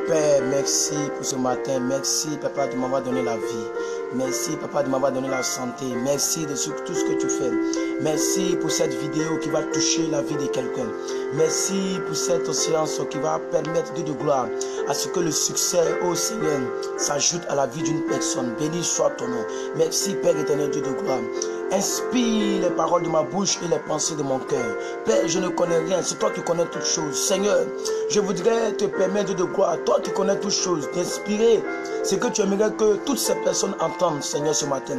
Père, merci pour ce matin. Merci, Papa, de m'avoir donné la vie. Merci, Papa, de m'avoir donné la santé. Merci de tout ce que tu fais. Merci pour cette vidéo qui va toucher la vie de quelqu'un. Merci pour cette séance qui va permettre, Dieu de gloire, à ce que le succès, ô Seigneur, s'ajoute à la vie d'une personne. Béni soit ton nom. Merci, Père éternel, Dieu de gloire. Inspire les paroles de ma bouche et les pensées de mon cœur. Père, je ne connais rien, c'est toi qui connais toutes choses. Seigneur, je voudrais te permettre de gloire, toi qui connais toutes choses, d'inspirer ce que tu aimerais que toutes ces personnes entendent, Seigneur, ce matin.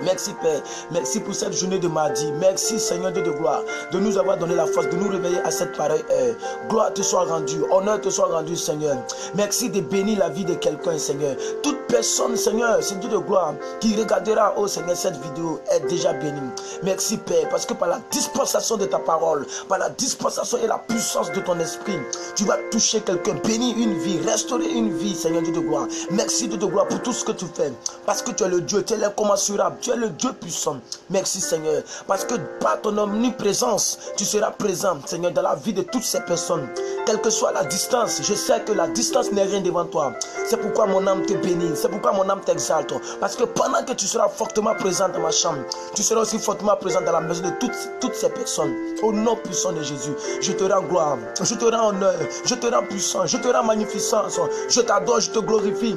Merci Père, merci pour cette journée de mardi. Merci Seigneur Dieu de gloire de nous avoir donné la force, de nous réveiller à cette pareille heure. Gloire te soit rendue, honneur te soit rendu Seigneur. Merci de bénir la vie de quelqu'un Seigneur. Toute personne Seigneur, c'est Dieu de gloire qui regardera oh Seigneur cette vidéo est déjà bénie. Merci Père, parce que par la dispensation de ta parole, par la dispensation et la puissance de ton esprit, tu vas toucher quelqu'un, bénir une vie, restaurer une vie Seigneur Dieu de gloire. Merci Dieu de gloire pour tout ce que tu fais, parce que tu es le Dieu, tu es l'incommensurable. Tu es le Dieu puissant. Merci Seigneur. Parce que par ton omniprésence, tu seras présent Seigneur dans la vie de toutes ces personnes. Quelle que soit la distance, je sais que la distance n'est rien devant toi. C'est pourquoi mon âme te bénit. C'est pourquoi mon âme t'exalte. Parce que pendant que tu seras fortement présent dans ma chambre, tu seras aussi fortement présent dans la maison de toutes ces personnes. Au nom puissant de Jésus, je te rends gloire. Je te rends honneur. Je te rends puissant. Je te rends magnificence. Je t'adore, je te glorifie.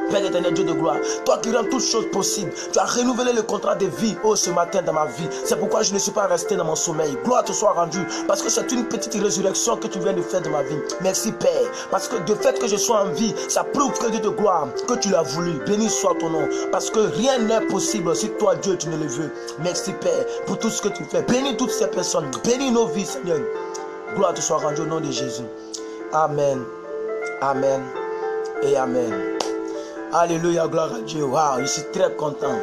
Père éternel, Dieu de gloire, toi qui rends toutes choses possibles, tu as renouvelé le contrat de vie ce matin dans ma vie. C'est pourquoi je ne suis pas resté dans mon sommeil. Gloire te soit rendue, parce que c'est une petite résurrection que tu viens de faire de ma vie. Merci Père, parce que de fait que je sois en vie, ça prouve que Dieu de gloire, que tu l'as voulu. Béni soit ton nom, parce que rien n'est possible si toi Dieu tu ne le veux. Merci Père pour tout ce que tu fais. Bénis toutes ces personnes, bénis nos vies Seigneur. Gloire te soit rendue au nom de Jésus. Amen, Amen et Amen. Alléluia, gloire à Dieu. Waouh, je suis très content.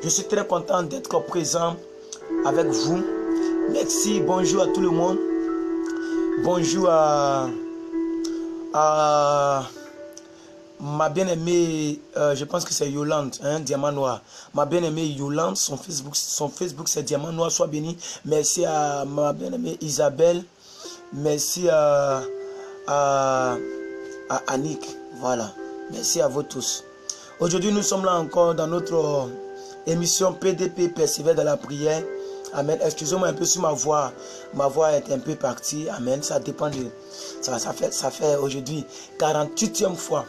Je suis très content d'être présent avec vous. Merci, bonjour à tout le monde. Bonjour à ma bien-aimée, je pense que c'est Yolande, hein, Diamant Noir. Ma bien-aimée Yolande, son Facebook c'est Diamant Noir, sois béni. Merci à ma bien-aimée Isabelle. Merci à Annick, voilà, merci à vous tous. Aujourd'hui nous sommes là encore dans notre émission PDP, persévère dans la prière. Amen. Excusez-moi un peu sur ma voix est un peu partie. Amen. Ça dépend de ça fait aujourd'hui 48e fois,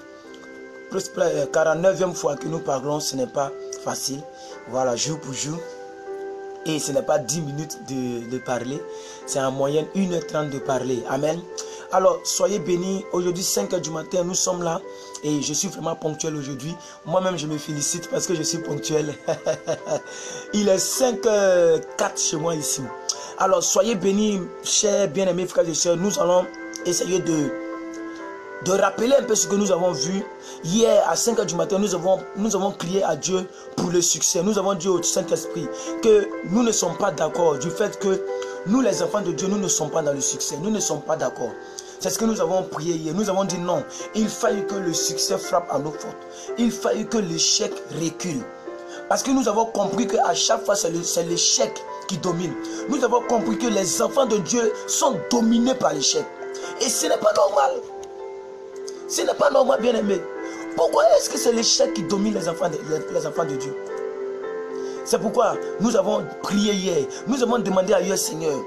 plus 49e fois que nous parlons. Ce n'est pas facile, voilà, jour pour jour. Et ce n'est pas 10 minutes de parler, c'est en moyenne 1h30 de parler. Amen. Alors, soyez bénis. Aujourd'hui, 5 h du matin, nous sommes là. Et je suis vraiment ponctuel aujourd'hui. Moi-même, je me félicite parce que je suis ponctuel. Il est 5h04 chez moi ici. Alors, soyez bénis, chers bien-aimés frères et sœurs. Nous allons essayer de rappeler un peu ce que nous avons vu. Hier, à 5 h du matin, nous avons crié à Dieu pour le succès. Nous avons dit au Saint-Esprit que nous ne sommes pas d'accord du fait que nous, les enfants de Dieu, nous ne sommes pas dans le succès. Nous ne sommes pas d'accord. C'est ce que nous avons prié hier. Nous avons dit non. Il faille que le succès frappe à nos portes. Il faille que l'échec recule. Parce que nous avons compris qu'à chaque fois, c'est l'échec qui domine. Nous avons compris que les enfants de Dieu sont dominés par l'échec. Et ce n'est pas normal. Ce n'est pas normal, bien-aimé. Pourquoi est-ce que c'est l'échec qui domine les enfants de Dieu? C'est pourquoi nous avons prié hier. Nous avons demandé à Dieu, Seigneur,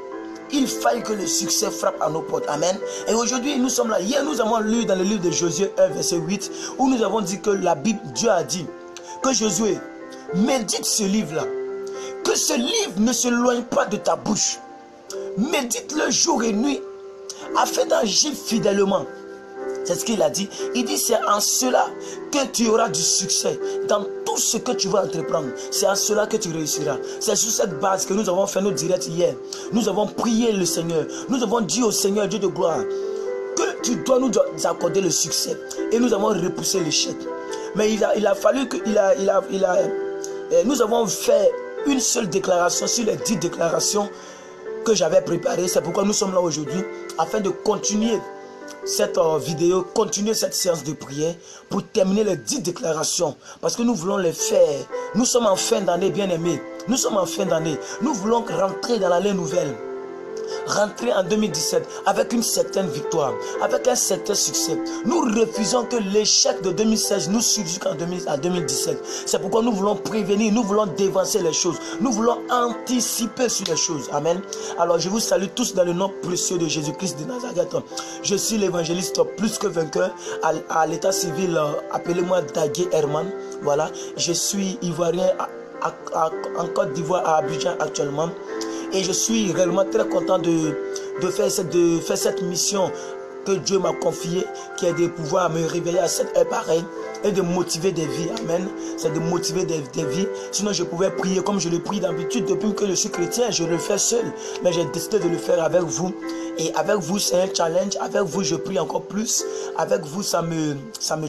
il faille que le succès frappe à nos portes. Amen. Et aujourd'hui, nous sommes là. Hier, nous avons lu dans le livre de Josué 1, verset 8, où nous avons dit que la Bible, Dieu a dit que Josué, médite ce livre-là. Que ce livre ne s'éloigne pas de ta bouche. Médite-le jour et nuit, afin d'agir fidèlement. C'est ce qu'il a dit. Il dit, c'est en cela que tu auras du succès dans tout ce que tu vas entreprendre. C'est en cela que tu réussiras. C'est sur cette base que nous avons fait nos directs hier. Nous avons prié le Seigneur. Nous avons dit au Seigneur, Dieu de gloire, que tu dois nous accorder le succès. Et nous avons repoussé l'échec. Mais il a fallu que... nous avons fait une seule déclaration sur les 10 déclarations que j'avais préparées. C'est pourquoi nous sommes là aujourd'hui, afin de continuer cette vidéo, continuer cette séance de prière pour terminer les 10 déclarations, parce que nous voulons les faire. Nous sommes en fin d'année, bien aimés. Nous sommes en fin d'année. Nous voulons rentrer dans l'année nouvelle. Rentrer en 2017 avec une certaine victoire, avec un certain succès. Nous refusons que l'échec de 2016 nous subjugue en 2017. C'est pourquoi nous voulons prévenir, nous voulons dévancer les choses. Nous voulons anticiper sur les choses. Amen. Alors je vous salue tous dans le nom précieux de Jésus-Christ de Nazareth. Je suis l'évangéliste plus que vainqueur à l'état civil. Appelez-moi Dagué Herman. Voilà. Je suis ivoirien en Côte d'Ivoire à Abidjan actuellement. Et je suis réellement très content de faire cette mission que Dieu m'a confiée, qui est de pouvoir me réveiller à cette heure pareille et de motiver des vies. Amen. C'est de motiver des vies. Sinon, je pouvais prier comme je le prie d'habitude. Depuis que je suis chrétien, je le fais seul. Mais j'ai décidé de le faire avec vous. Et avec vous, c'est un challenge. Avec vous, je prie encore plus. Avec vous, ça me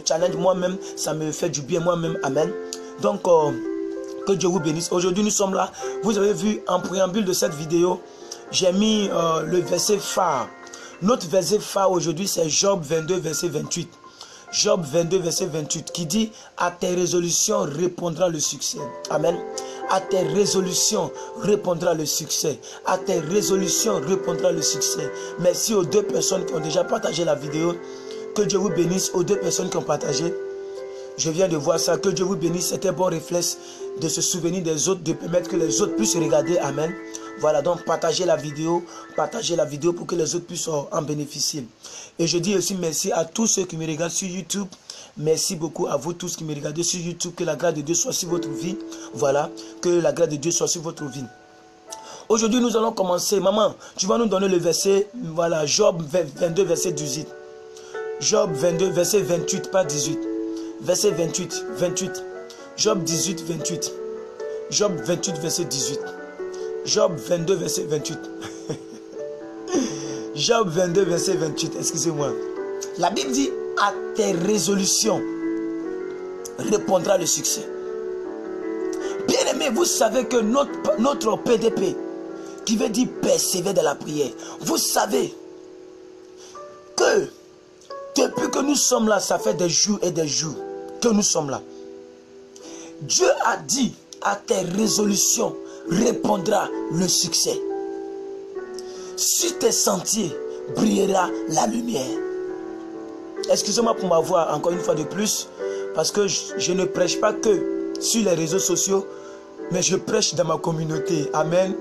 challenge moi-même. Ça me fait du bien moi-même. Amen. Donc, que Dieu vous bénisse. Aujourd'hui, nous sommes là. Vous avez vu en préambule de cette vidéo, j'ai mis le verset phare. Notre verset phare aujourd'hui, c'est Job 22, verset 28. Job 22, verset 28, qui dit « À tes résolutions répondra le succès. » Amen. À tes résolutions répondra le succès. À tes résolutions répondra le succès. Merci aux 2 personnes qui ont déjà partagé la vidéo. Que Dieu vous bénisse aux 2 personnes qui ont partagé. Je viens de voir ça. Que Dieu vous bénisse. C'était un bon réflexe de se souvenir des autres, de permettre que les autres puissent regarder. Amen. Voilà, donc partagez la vidéo pour que les autres puissent en bénéficier. Et je dis aussi merci à tous ceux qui me regardent sur YouTube. Merci beaucoup à vous tous qui me regardez sur YouTube. Que la grâce de Dieu soit sur votre vie. Voilà, que la grâce de Dieu soit sur votre vie. Aujourd'hui, nous allons commencer. Maman, tu vas nous donner le verset, voilà, Job 22, verset 18. Job 22, verset 28, pas 18. Verset 28. Job 18, 28. Job 28, verset 18. Job 22, verset 28. Job 22, verset 28. Excusez-moi. La Bible dit, à tes résolutions répondra le succès. Bien aimé, vous savez que notre PDP, qui veut dire persévérer dans la prière, vous savez que depuis que nous sommes là, ça fait des jours et des jours que nous sommes là. Dieu a dit, à tes résolutions répondra le succès. Sur tes sentiers brillera la lumière. Excusez-moi pour ma voix encore une fois de plus, parce que je ne prêche pas que sur les réseaux sociaux, mais je prêche dans ma communauté. Amen.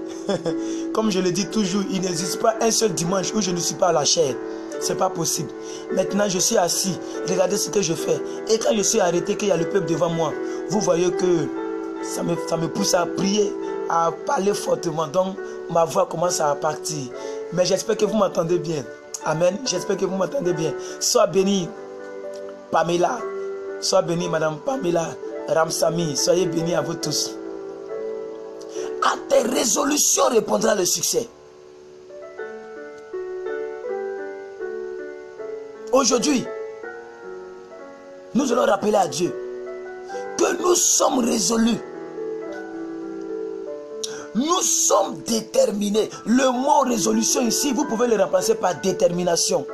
Comme je le dis toujours, il n'existe pas un seul dimanche où je ne suis pas à la chair. C'est pas possible. Maintenant, je suis assis. Regardez ce que je fais. Et quand je suis arrêté, qu'il y a le peuple devant moi, vous voyez que ça me pousse à prier, à parler fortement. Donc, ma voix commence à partir. Mais j'espère que vous m'entendez bien. Amen. J'espère que vous m'entendez bien. Sois béni, Pamela. Sois béni, Madame Pamela Ramsami. Soyez bénis à vous tous. À tes résolutions répondra le succès. Aujourd'hui, nous allons rappeler à Dieu que nous sommes résolus. Nous sommes déterminés. Le mot résolution ici, vous pouvez le remplacer par détermination.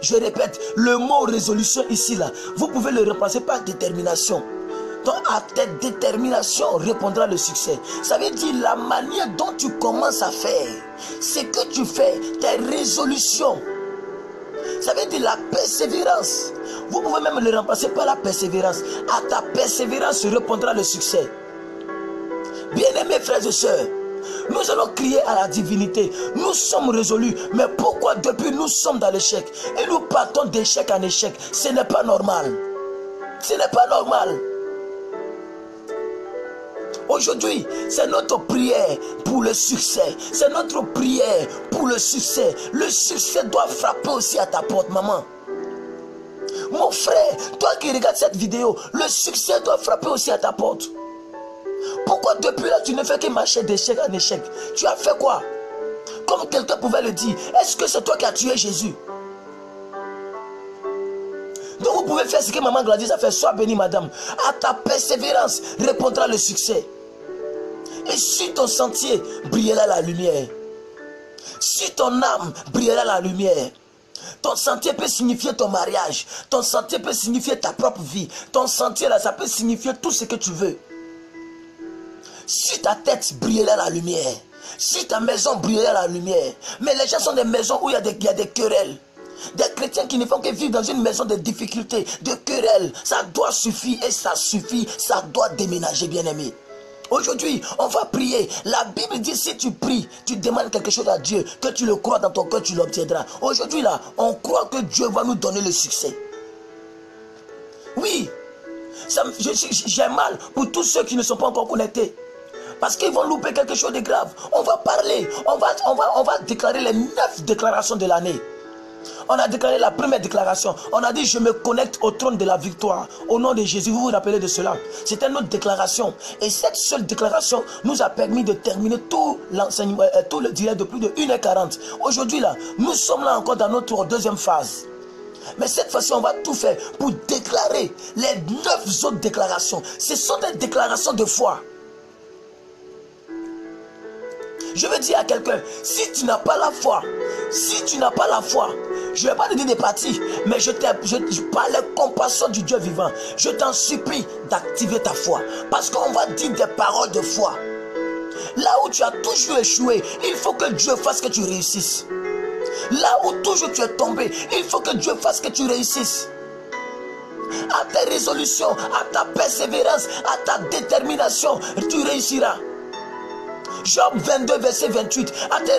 Je répète, le mot résolution ici, là, vous pouvez le remplacer par détermination. Donc, à ta détermination répondra le succès. Ça veut dire la manière dont tu commences à faire, ce que tu fais, tes résolutions. Ça veut dire la persévérance. Vous pouvez même le remplacer par la persévérance. À ta persévérance répondra le succès. Bien-aimés frères et sœurs, nous allons crier à la divinité. Nous sommes résolus. Mais pourquoi depuis nous sommes dans l'échec? Et nous partons d'échec en échec. Ce n'est pas normal. Ce n'est pas normal. Aujourd'hui, c'est notre prière pour le succès. C'est notre prière pour le succès. Le succès doit frapper aussi à ta porte, maman. Mon frère, toi qui regardes cette vidéo, le succès doit frapper aussi à ta porte. Pourquoi depuis là, tu ne fais que marcher d'échec en échec? Tu as fait quoi? Comme quelqu'un pouvait le dire, est-ce que c'est toi qui as tué Jésus? Donc vous pouvez faire ce que maman Gladys a fait. Sois bénie, madame. À ta persévérance répondra le succès. Et sur ton sentier brillera la lumière. Sur ton âme brillera la lumière. Ton sentier peut signifier ton mariage. Ton sentier peut signifier ta propre vie. Ton sentier là, ça peut signifier tout ce que tu veux. Si ta tête brillerait la lumière, si ta maison brillerait la lumière, mais les gens sont des maisons où il y a des querelles. Des chrétiens qui ne font que vivre dans une maison de difficultés, de querelles. Ça doit suffire et ça suffit, ça doit déménager, bien-aimé. Aujourd'hui, on va prier. La Bible dit, si tu pries, tu demandes quelque chose à Dieu, que tu le crois dans ton cœur, tu l'obtiendras. Aujourd'hui, là, on croit que Dieu va nous donner le succès. Oui, j'ai mal pour tous ceux qui ne sont pas encore connectés. Parce qu'ils vont louper quelque chose de grave. On va parler, on va déclarer les 9 déclarations de l'année. On a déclaré la première déclaration. On a dit, je me connecte au trône de la victoire. Au nom de Jésus, vous vous rappelez de cela. C'était notre déclaration. Et cette seule déclaration nous a permis de terminer tout l'enseignement, tout le direct de plus de 1h40. Aujourd'hui, là, nous sommes là encore dans notre deuxième phase. Mais cette fois-ci, on va tout faire pour déclarer les 9 autres déclarations. Ce sont des déclarations de foi. Je veux dire à quelqu'un, si tu n'as pas la foi, je ne vais pas te dire des parties, mais je parle de compassion du Dieu vivant. Je t'en supplie d'activer ta foi. Parce qu'on va dire des paroles de foi. Là où tu as toujours échoué, il faut que Dieu fasse que tu réussisses. Là où toujours tu es tombé, il faut que Dieu fasse que tu réussisses. À tes résolutions, à ta persévérance, à ta détermination, tu réussiras. Job 22, verset 28. À tes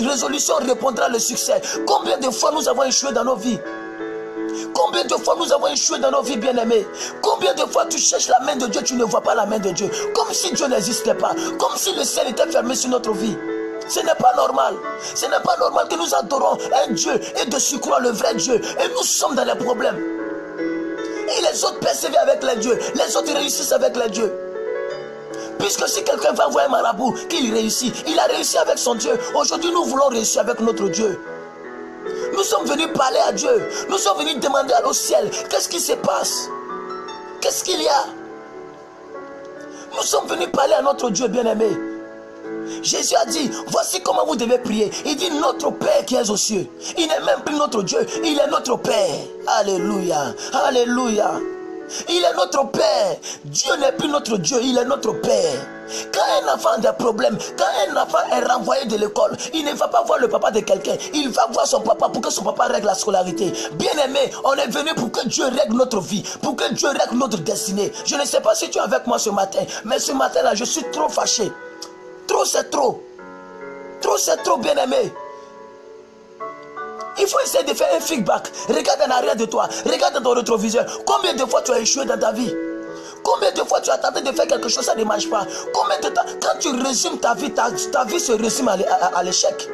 résolutions répondra le succès. Combien de fois nous avons échoué dans nos vies? Combien de fois nous avons échoué dans nos vies, bien-aimés? Combien de fois tu cherches la main de Dieu, tu ne vois pas la main de Dieu? Comme si Dieu n'existait pas. Comme si le ciel était fermé sur notre vie. Ce n'est pas normal. Ce n'est pas normal que nous adorons un Dieu et de surcroît le vrai Dieu. Et nous sommes dans les problèmes. Et les autres persévèrent avec les dieux. Les autres réussissent avec les dieux. Puisque si quelqu'un va voir un marabout, qu'il réussit, il a réussi avec son Dieu. Aujourd'hui, nous voulons réussir avec notre Dieu. Nous sommes venus parler à Dieu. Nous sommes venus demander au ciel, qu'est-ce qui se passe? Qu'est-ce qu'il y a? Nous sommes venus parler à notre Dieu bien-aimé. Jésus a dit, voici comment vous devez prier. Il dit, notre Père qui est aux cieux. Il n'est même plus notre Dieu, il est notre Père. Alléluia, alléluia. Il est notre Père. Dieu n'est plus notre Dieu, il est notre Père. Quand un enfant a des problèmes, quand un enfant est renvoyé de l'école, il ne va pas voir le papa de quelqu'un, il va voir son papa pour que son papa règle la scolarité. Bien aimé, on est venu pour que Dieu règle notre vie, pour que Dieu règle notre destinée. Je ne sais pas si tu es avec moi ce matin, mais ce matin-là, je suis trop fâché. Trop, c'est trop. Trop, c'est trop, bien aimé. Il faut essayer de faire un feedback. Regarde en arrière de toi. Regarde dans ton rétroviseur. Combien de fois tu as échoué dans ta vie? Combien de fois tu as tenté de faire quelque chose, ça ne marche pas? Combien de temps? Quand tu résumes ta vie se résume à l'échec.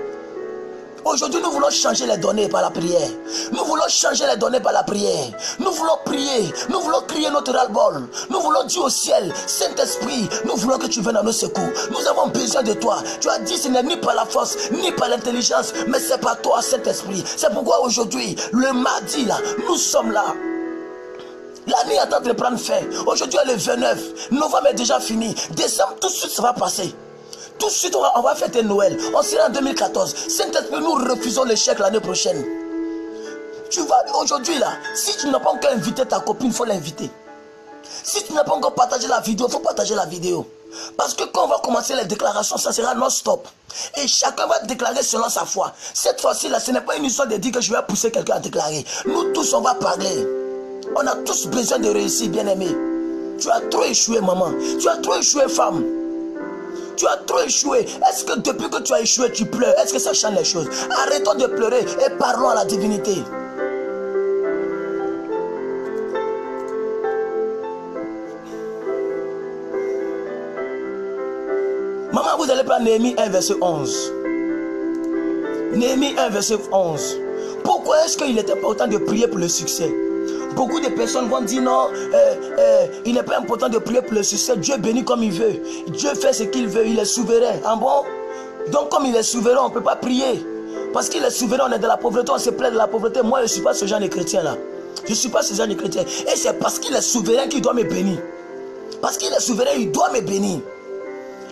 Aujourd'hui, nous voulons changer les données par la prière. Nous voulons changer les données par la prière. Nous voulons prier. Nous voulons crier notre ras-le-bol. Nous voulons dire au ciel, Saint-Esprit, nous voulons que tu viennes à nos secours. Nous avons besoin de toi. Tu as dit, ce n'est ni par la force, ni par l'intelligence, mais c'est par toi, Saint-Esprit. C'est pourquoi aujourd'hui, le mardi, là, nous sommes là. L'année est en train de prendre fin. Aujourd'hui, le 29. Novembre est déjà fini. Décembre, tout de suite, ça va passer. Tout de suite, on va fêter Noël. On sera en 2014. Saint-Esprit, nous refusons l'échec l'année prochaine. Tu vas aujourd'hui là, si tu n'as pas encore invité ta copine, il faut l'inviter. Si tu n'as pas encore partagé la vidéo, il faut partager la vidéo. Parce que quand on va commencer les déclarations, ça sera non-stop. Et chacun va déclarer selon sa foi. Cette fois-ci là, ce n'est pas une histoire de dire que je vais pousser quelqu'un à déclarer. Nous tous, on va parler. On a tous besoin de réussir, bien-aimé. Tu as trop échoué, maman. Tu as trop échoué, femme. Tu as trop échoué. Est-ce que depuis que tu as échoué, tu pleures? Est-ce que ça change les choses? Arrêtons de pleurer et parlons à la divinité. Maman, vous allez prendre Néhémie 1, verset 11. Néhémie 1, verset 11. Pourquoi est-ce qu'il est important de prier pour le succès? Beaucoup de personnes vont dire non, il n'est pas important de prier pour le succès. Dieu bénit comme il veut. Dieu fait ce qu'il veut, il est souverain. Ah bon? Donc comme il est souverain, on ne peut pas prier. Parce qu'il est souverain, on est dans la pauvreté, on se plaint de la pauvreté. Moi, je ne suis pas ce genre de chrétien-là. Je ne suis pas ce genre de chrétien. Et c'est parce qu'il est souverain qu'il doit me bénir. Parce qu'il est souverain, il doit me bénir.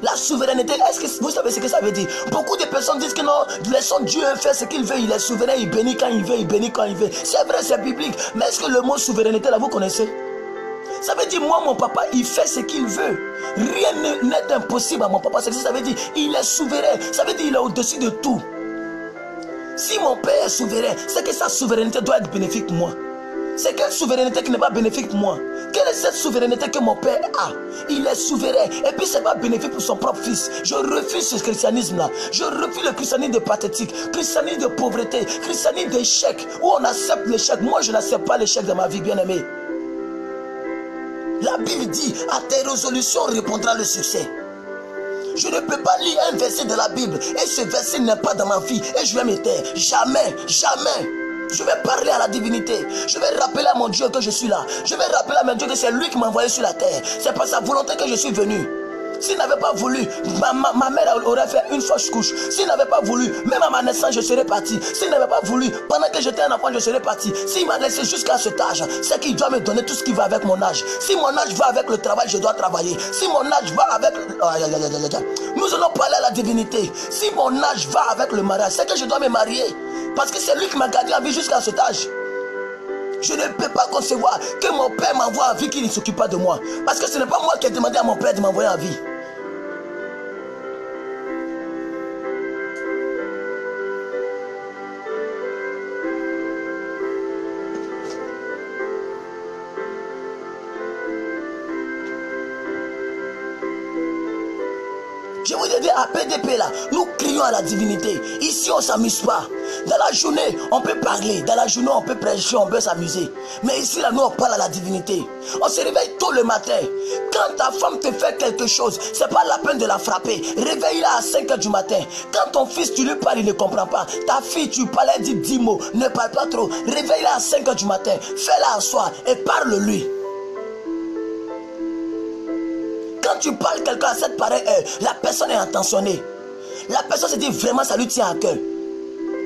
La souveraineté, est-ce que vous savez ce que ça veut dire? Beaucoup de personnes disent que non, laissons Dieu faire ce qu'il veut, il est souverain, il bénit quand il veut, il bénit quand il veut. C'est vrai, c'est biblique, mais est-ce que le mot souveraineté là, vous connaissez? Ça veut dire, moi, mon papa, il fait ce qu'il veut. Rien n'est impossible à mon papa. C'est que ça veut dire il est souverain. Ça veut dire il est au-dessus de tout. Si mon père est souverain, c'est que sa souveraineté doit être bénéfique pour moi. C'est quelle souveraineté qui n'est pas bénéfique pour moi? Quelle est cette souveraineté que mon père a? Il est souverain. Et puis c'est pas bénéfique pour son propre fils. Je refuse ce christianisme-là. Je refuse le christianisme de pathétique, christianisme de pauvreté, christianisme d'échec, où on accepte l'échec. Moi, je n'accepte pas l'échec dans ma vie, bien-aimé. La Bible dit, à tes résolutions répondra le succès. Je ne peux pas lire un verset de la Bible et ce verset n'est pas dans ma vie et je vais me taire. Jamais, jamais. Je vais parler à la divinité. Je vais rappeler à mon Dieu que je suis là. Je vais rappeler à mon Dieu que c'est lui qui m'a envoyé sur la terre. C'est par sa volonté que je suis venu. S'il n'avait pas voulu, ma mère aurait fait une fausse couche. S'il n'avait pas voulu, même à ma naissance, je serais parti. S'il n'avait pas voulu, pendant que j'étais un enfant, je serais parti. S'il m'a laissé jusqu'à cet âge, c'est qu'il doit me donner tout ce qui va avec mon âge. Si mon âge va avec le travail, je dois travailler. Si mon âge va avec... Nous allons parler à la divinité. Si mon âge va avec le mariage, c'est que je dois me marier. Parce que c'est lui qui m'a gardé en vie jusqu'à cet âge. Je ne peux pas concevoir que mon père m'envoie en vie, qu'il ne s'occupe pas de moi. Parce que ce n'est pas moi qui ai demandé à mon père de m'envoyer en vie. Je vous ai dit à PDP là, nous crions à la divinité. Ici on ne s'amuse pas. Dans la journée, on peut parler. Dans la journée, on peut prêcher, on peut s'amuser. Mais ici là, nous on parle à la divinité. On se réveille tôt le matin. Quand ta femme te fait quelque chose, c'est pas la peine de la frapper. Réveille-la à 5 h du matin. Quand ton fils, tu lui parles, il ne comprend pas. Ta fille, tu parles, elle dit 10 mots. Ne parle pas trop. Réveille-la à 5 h du matin. Fais-la asseoir et parle-lui. Quand tu parles quelqu'un à cette pareille heure, la personne est intentionnée. La personne se dit vraiment ça lui tient à cœur.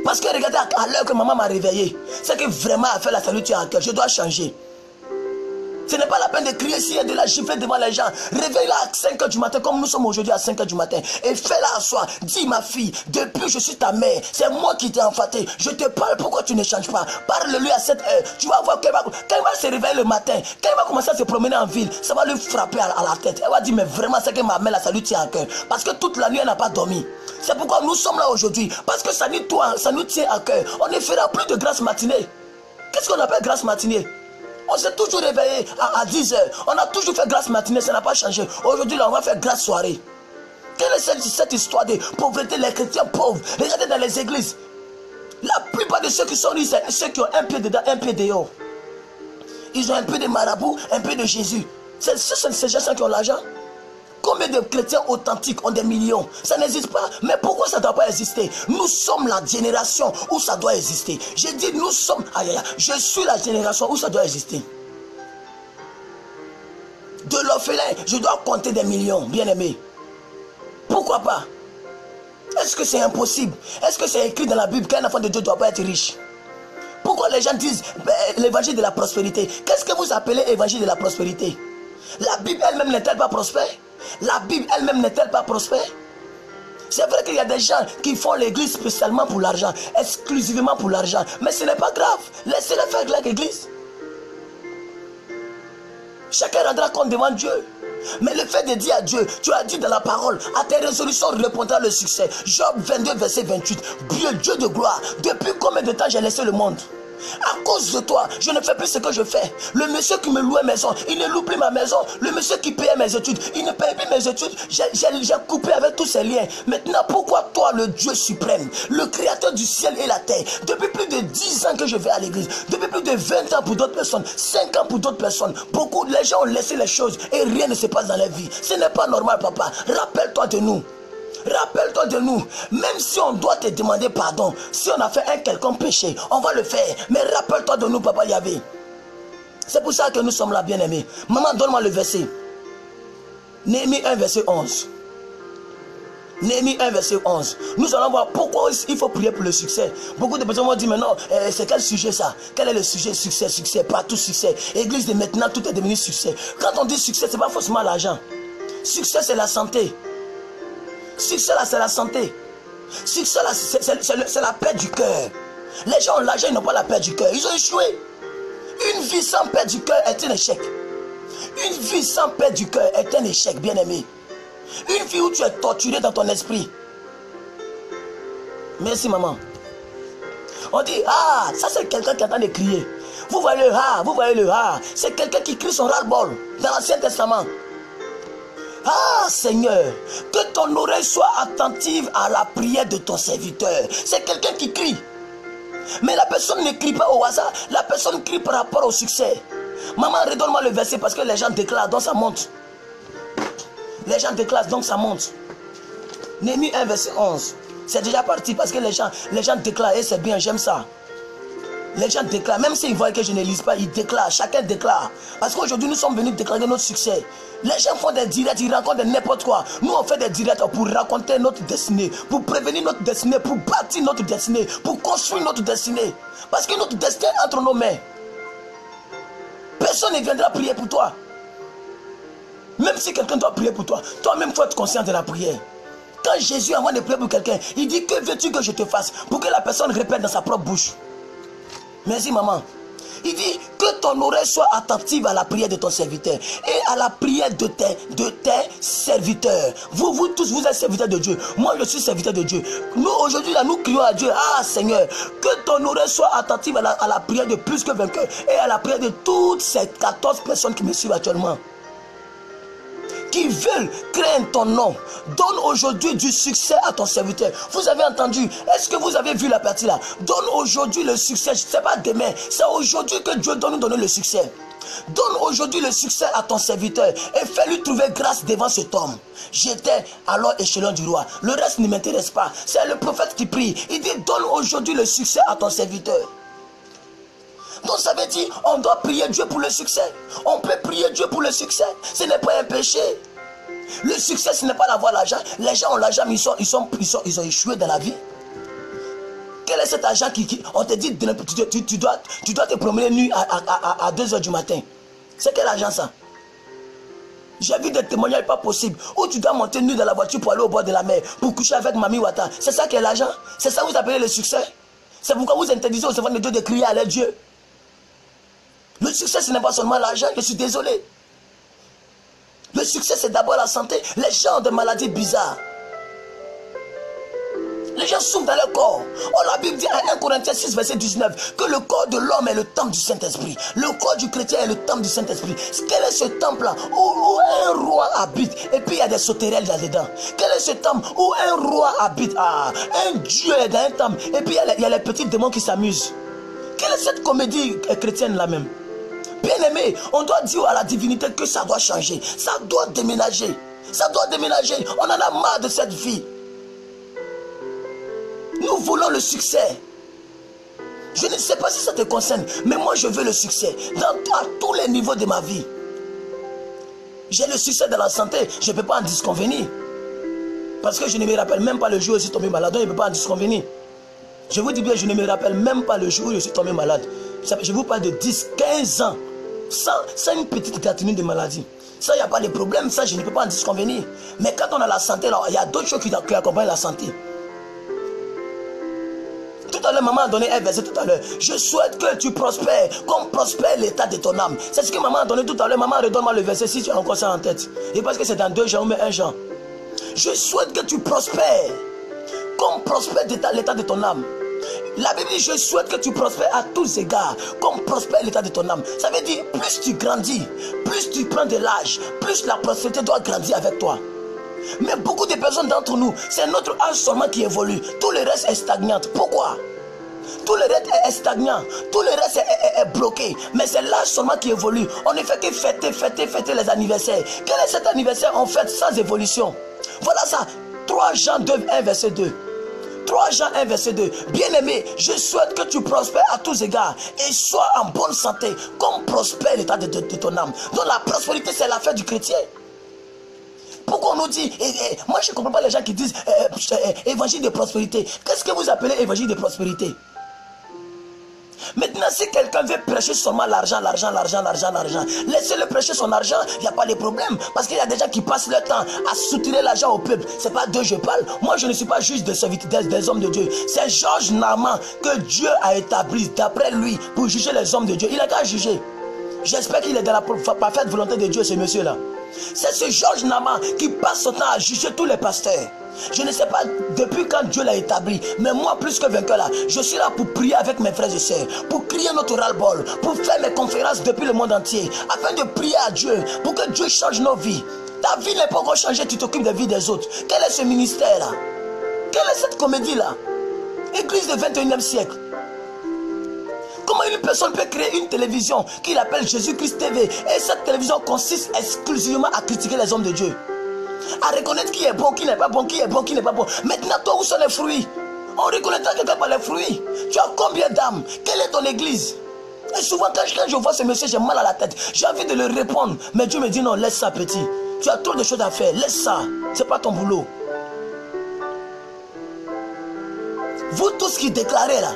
Parce que regardez à l'heure que maman m'a réveillé, c'est que vraiment à faire la ça lui tient à cœur. Je dois changer. Ce n'est pas la peine de crier s'il y a de la gifler devant les gens. Réveille-la à 5 h du matin, comme nous sommes aujourd'hui à 5 h du matin. Et fais-la asseoir. Dis ma fille, depuis je suis ta mère, c'est moi qui t'ai enfanté. Je te parle, pourquoi tu ne changes pas? Parle-lui à cette heure. Tu vas voir quand il va se réveiller le matin, quand il va commencer à se promener en ville, ça va lui frapper à la tête. Elle va dire, mais vraiment, c'est que ma mère, là, ça lui tient à cœur. Parce que toute la nuit, elle n'a pas dormi. C'est pourquoi nous sommes là aujourd'hui. Parce que ça nous tient à cœur. On ne fera plus de grâce matinée. Qu'est-ce qu'on appelle grâce matinée? On s'est toujours réveillé à 10 h. On a toujours fait grâce matinée, ça n'a pas changé. Aujourd'hui, là, on va faire grâce soirée. Quelle est cette histoire de pauvreté, les chrétiens pauvres? Regardez dans les églises. La plupart de ceux qui sont riches, c'est ceux qui ont un pied dedans, un pied dehors. Ils ont un peu de marabout, un peu de Jésus. Ce sont ces gens qui ont l'argent. Combien de chrétiens authentiques ont des millions? Ça n'existe pas. Mais pourquoi ça ne doit pas exister? Nous sommes la génération où ça doit exister. J'ai dit nous sommes... je suis la génération où ça doit exister. De l'orphelin, je dois compter des millions, bien aimé. Pourquoi pas? Est-ce que c'est impossible? Est-ce que c'est écrit dans la Bible qu'un enfant de Dieu ne doit pas être riche? Pourquoi les gens disent l'évangile de la prospérité? Qu'est-ce que vous appelez évangile de la prospérité? La Bible elle-même n'est-elle pas prospère? La Bible elle-même n'est-elle pas prospère? C'est vrai qu'il y a des gens qui font l'église spécialement pour l'argent, exclusivement pour l'argent. Mais ce n'est pas grave. Laissez-les faire l'église. Chacun rendra compte devant Dieu. Mais le fait de dire à Dieu, tu as dit dans la parole, à tes résolutions répondra le succès. Job 22, verset 28. Dieu de gloire, depuis combien de temps j'ai laissé le monde? À cause de toi, je ne fais plus ce que je fais. Le monsieur qui me louait maison, il ne loue plus ma maison. Le monsieur qui payait mes études, il ne paye plus mes études. J'ai coupé avec tous ces liens. Maintenant, pourquoi toi, le Dieu suprême, le créateur du ciel et la terre, depuis plus de 10 ans que je vais à l'église, depuis plus de 20 ans pour d'autres personnes, 5 ans pour d'autres personnes, beaucoup de gens ont laissé les choses et rien ne se passe dans leur vie. Ce n'est pas normal, papa. Rappelle-toi de nous. Rappelle-toi de nous, même si on doit te demander pardon, si on a fait un quelconque péché, on va le faire. Mais rappelle-toi de nous, papa Yahvé. C'est pour ça que nous sommes là, bien-aimés. Maman, donne-moi le verset. Néhémie 1, verset 11. Néhémie 1, verset 11. Nous allons voir pourquoi il faut prier pour le succès. Beaucoup de personnes vont dire, mais non, c'est quel sujet ça? Quel est le sujet? Succès, succès, partout succès. Église de maintenant, tout est devenu succès. Quand on dit succès, ce n'est pas forcément l'argent. Succès, c'est la santé. Succès là, c'est la santé. Succès là, c'est la paix du cœur. Les gens ont l'argent, ils n'ont pas la paix du cœur. Ils ont échoué. Une vie sans paix du cœur est un échec. Une vie sans paix du cœur est un échec, bien-aimé. Une vie où tu es torturé dans ton esprit. Merci, maman. On dit, ah, ça c'est quelqu'un qui est en train de crier. Vous voyez le ah, vous voyez le ah. C'est quelqu'un qui crie son ras-le-bol dans l'Ancien Testament. Ah Seigneur, que ton oreille soit attentive à la prière de ton serviteur. C'est quelqu'un qui crie. Mais la personne ne crie pas au hasard. La personne crie par rapport au succès. Maman, redonne-moi le verset parce que les gens déclarent, donc ça monte. Les gens déclarent, donc ça monte. Néhémie 1, verset 11. C'est déjà parti parce que les gens déclarent et c'est bien, j'aime ça. Les gens déclarent, même s'ils voient que je ne lise pas, ils déclarent, chacun déclare. Parce qu'aujourd'hui, nous sommes venus déclarer notre succès. Les gens font des directs, ils racontent n'importe quoi. Nous, on fait des directs pour raconter notre destinée, pour prévenir notre destinée, pour bâtir notre destinée, pour construire notre destinée. Parce que notre destinée est entre nos mains. Personne ne viendra prier pour toi. Même si quelqu'un doit prier pour toi, toi-même, il faut être conscient de la prière. Quand Jésus, avant de prier pour quelqu'un, il dit, que veux-tu que je te fasse? Pour que la personne répète dans sa propre bouche. Merci maman. Il dit que ton oreille soit attentive à la prière de ton serviteur et à la prière de tes serviteurs. Vous tous, vous êtes serviteurs de Dieu. Moi, je suis serviteur de Dieu. Nous, aujourd'hui, nous crions à Dieu. Ah Seigneur, que ton oreille soit attentive à la prière de plus que vainqueur et à la prière de toutes ces 14 personnes qui me suivent actuellement, qui veulent créer ton nom. Donne aujourd'hui du succès à ton serviteur. Vous avez entendu? Est-ce que vous avez vu la partie là? Donne aujourd'hui le succès. Ce n'est pas demain. C'est aujourd'hui que Dieu doit nous donner le succès. Donne aujourd'hui le succès à ton serviteur et fais-lui trouver grâce devant cet homme. J'étais alors échelon du roi. Le reste ne m'intéresse pas. C'est le prophète qui prie. Il dit, donne aujourd'hui le succès à ton serviteur. Donc ça veut dire, on doit prier Dieu pour le succès. On peut prier Dieu pour le succès. Ce n'est pas un péché. Le succès, ce n'est pas d'avoir l'argent. Les gens ont l'argent, mais ils ont échoué dans la vie. Quel est cet argent on te dit, tu dois te promener nu à 2 h du matin. C'est quel argent ça? J'ai vu des témoignages pas possibles où tu dois monter nu dans la voiture pour aller au bord de la mer, pour coucher avec Mami Wata. C'est ça qui est l'argent? C'est ça que vous appelez le succès? C'est pourquoi vous interdisez aux enfants de Dieu de crier à leur Dieu? Le succès, ce n'est pas seulement l'argent, je suis désolé. Le succès, c'est d'abord la santé. Les gens ont des maladies bizarres. Les gens souffrent dans leur corps. Oh, la Bible dit à 1 Corinthiens 6, verset 19, que le corps de l'homme est le temple du Saint-Esprit. Le corps du chrétien est le temple du Saint-Esprit. Quel est ce temple-là où un roi habite et puis il y a des sauterelles là-dedans? Quel est ce temple où un roi habite? Ah, un Dieu est dans un temple et puis il y a les petits démons qui s'amusent. Quelle est cette comédie chrétienne-là même? Bien-aimé, on doit dire à la divinité que ça doit changer. Ça doit déménager. Ça doit déménager. On en a marre de cette vie. Nous voulons le succès. Je ne sais pas si ça te concerne, mais moi je veux le succès à tous les niveaux de ma vie. J'ai le succès de la santé, je ne peux pas en disconvenir. Parce que je ne me rappelle même pas le jour où je suis tombé malade, donc je ne peux pas en disconvenir. Je vous dis bien, je ne me rappelle même pas le jour où je suis tombé malade. Je vous parle de 10, 15 ans. Sans une petite gratinure de maladie. Ça, il n'y a pas de problème, ça, je ne peux pas en disconvenir. Mais quand on a la santé, il y a d'autres choses qui accompagnent la santé. Tout à l'heure, maman a donné un verset tout à l'heure. Je souhaite que tu prospères comme prospère l'état de ton âme. C'est ce que maman a donné tout à l'heure. Maman, redonne-moi le verset si tu as encore ça en tête. Et parce que c'est dans 2 Jean ou 1 Jean. Je souhaite que tu prospères comme prospère l'état de ton âme. La Bible dit, je souhaite que tu prospères à tous égards, comme prospère l'état de ton âme. Ça veut dire, plus tu grandis, plus tu prends de l'âge, plus la prospérité doit grandir avec toi. Mais beaucoup de personnes d'entre nous, c'est notre âge seulement qui évolue. Tout le reste est stagnant. Pourquoi? Tout le reste est stagnant. Tout le reste est bloqué. Mais c'est l'âge seulement qui évolue. On ne fait que fêter les anniversaires. Quel est cet anniversaire en fait sans évolution? Voilà ça. 3 Jean 2, 1 verset 2. 3 Jean 1 verset 2. Bien-aimé, je souhaite que tu prospères à tous égards et sois en bonne santé comme prospère l'état de ton âme. Donc la prospérité, c'est l'affaire du chrétien. Pourquoi on nous dit, moi je ne comprends pas les gens qui disent évangile de prospérité. Qu'est-ce que vous appelez évangile de prospérité? Maintenant, si quelqu'un veut prêcher seulement l'argent, laissez-le prêcher son argent, il n'y a pas de problème. Parce qu'il y a des gens qui passent leur temps à soutirer l'argent au peuple. Ce n'est pas d'eux je parle. Moi, je ne suis pas juge des hommes de Dieu. C'est Georges Naaman que Dieu a établi d'après lui pour juger les hommes de Dieu. Il n'a qu'à juger. J'espère qu'il est dans la parfaite volonté de Dieu, ce monsieur-là. C'est ce Georges Nama qui passe son temps à juger tous les pasteurs. Je ne sais pas depuis quand Dieu l'a établi, mais moi plus que vainqueur là, je suis là pour prier avec mes frères et sœurs, pour crier notre ras-le-bol, pour faire mes conférences depuis le monde entier, afin de prier à Dieu, pour que Dieu change nos vies. Ta vie n'est pas encore changée, tu t'occupes des vies des autres. Quel est ce ministère-là? Quelle est cette comédie-là? Église du 21e siècle. Comment une personne peut créer une télévision qu'il appelle Jésus-Christ TV et cette télévision consiste exclusivement à critiquer les hommes de Dieu, à reconnaître qui est bon, qui n'est pas bon, qui est bon, qui n'est pas bon. Maintenant, toi, où sont les fruits? On reconnaîtra quelqu'un par les fruits. Tu as combien d'âmes? Quelle est ton église? Et souvent, quand je vois ce monsieur, j'ai mal à la tête. J'ai envie de le répondre. Mais Dieu me dit non, laisse ça, petit. Tu as trop de choses à faire. Laisse ça. Ce n'est pas ton boulot. Vous tous qui déclarez là,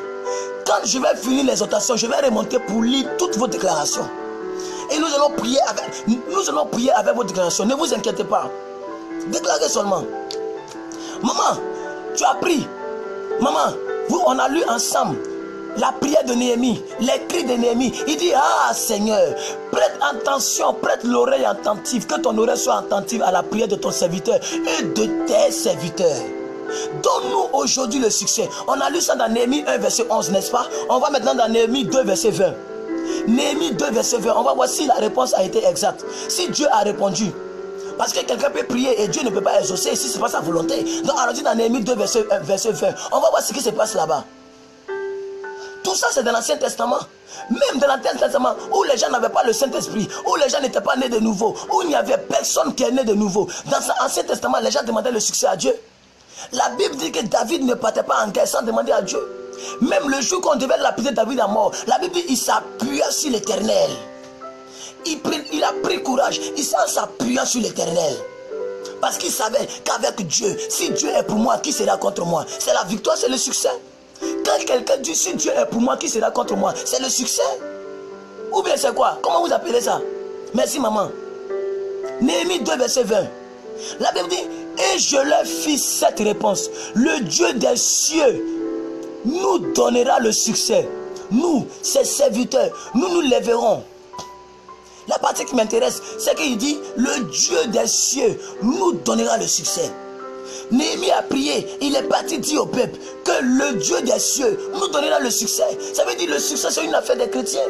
quand je vais finir l'exhortation, je vais remonter pour lire toutes vos déclarations. Et nous allons prier avec vos déclarations. Ne vous inquiétez pas. Déclarez seulement. Maman, tu as pris. Maman, on a lu ensemble la prière de Néhémie, les cris de Néhémie. Il dit, ah Seigneur, prête attention, prête l'oreille attentive, que ton oreille soit attentive à la prière de ton serviteur et de tes serviteurs. Donne-nous aujourd'hui le succès. On a lu ça dans Néhémie 1 verset 11, n'est-ce pas? On va maintenant dans Néhémie 2 verset 20. Néhémie 2 verset 20, on va voir si la réponse a été exacte. Si Dieu a répondu. Parce que quelqu'un peut prier et Dieu ne peut pas exaucer si ce n'est pas sa volonté. Donc on a dit dans Néhémie 2 verset 20. On va voir ce qui se passe là-bas. Tout ça c'est dans l'Ancien Testament. Même dans l'Ancien Testament où les gens n'avaient pas le Saint-Esprit, où les gens n'étaient pas nés de nouveau, où il n'y avait personne qui est né de nouveau. Dans l'Ancien Testament, les gens demandaient le succès à Dieu. La Bible dit que David ne partait pas en guerre sans demander à Dieu. Même le jour qu'on devait lapider David à mort, la Bible dit qu'il s'appuya sur l'Éternel. Il a pris courage, il s'appuyant sur l'Éternel. Parce qu'il savait qu'avec Dieu, si Dieu est pour moi, qui sera contre moi? C'est la victoire, c'est le succès. Quand quelqu'un dit si Dieu est pour moi, qui sera contre moi? C'est le succès. Ou bien c'est quoi? Comment vous appelez ça? Merci maman. Néhémie 2 verset 20. La Bible dit, et je leur fis cette réponse. Le Dieu des cieux nous donnera le succès. Nous, ses serviteurs, nous nous lèverons. La partie qui m'intéresse, c'est qu'il dit, le Dieu des cieux nous donnera le succès. Néhémie a prié, il est parti dire au peuple que le Dieu des cieux nous donnera le succès. Ça veut dire le succès, c'est une affaire des chrétiens.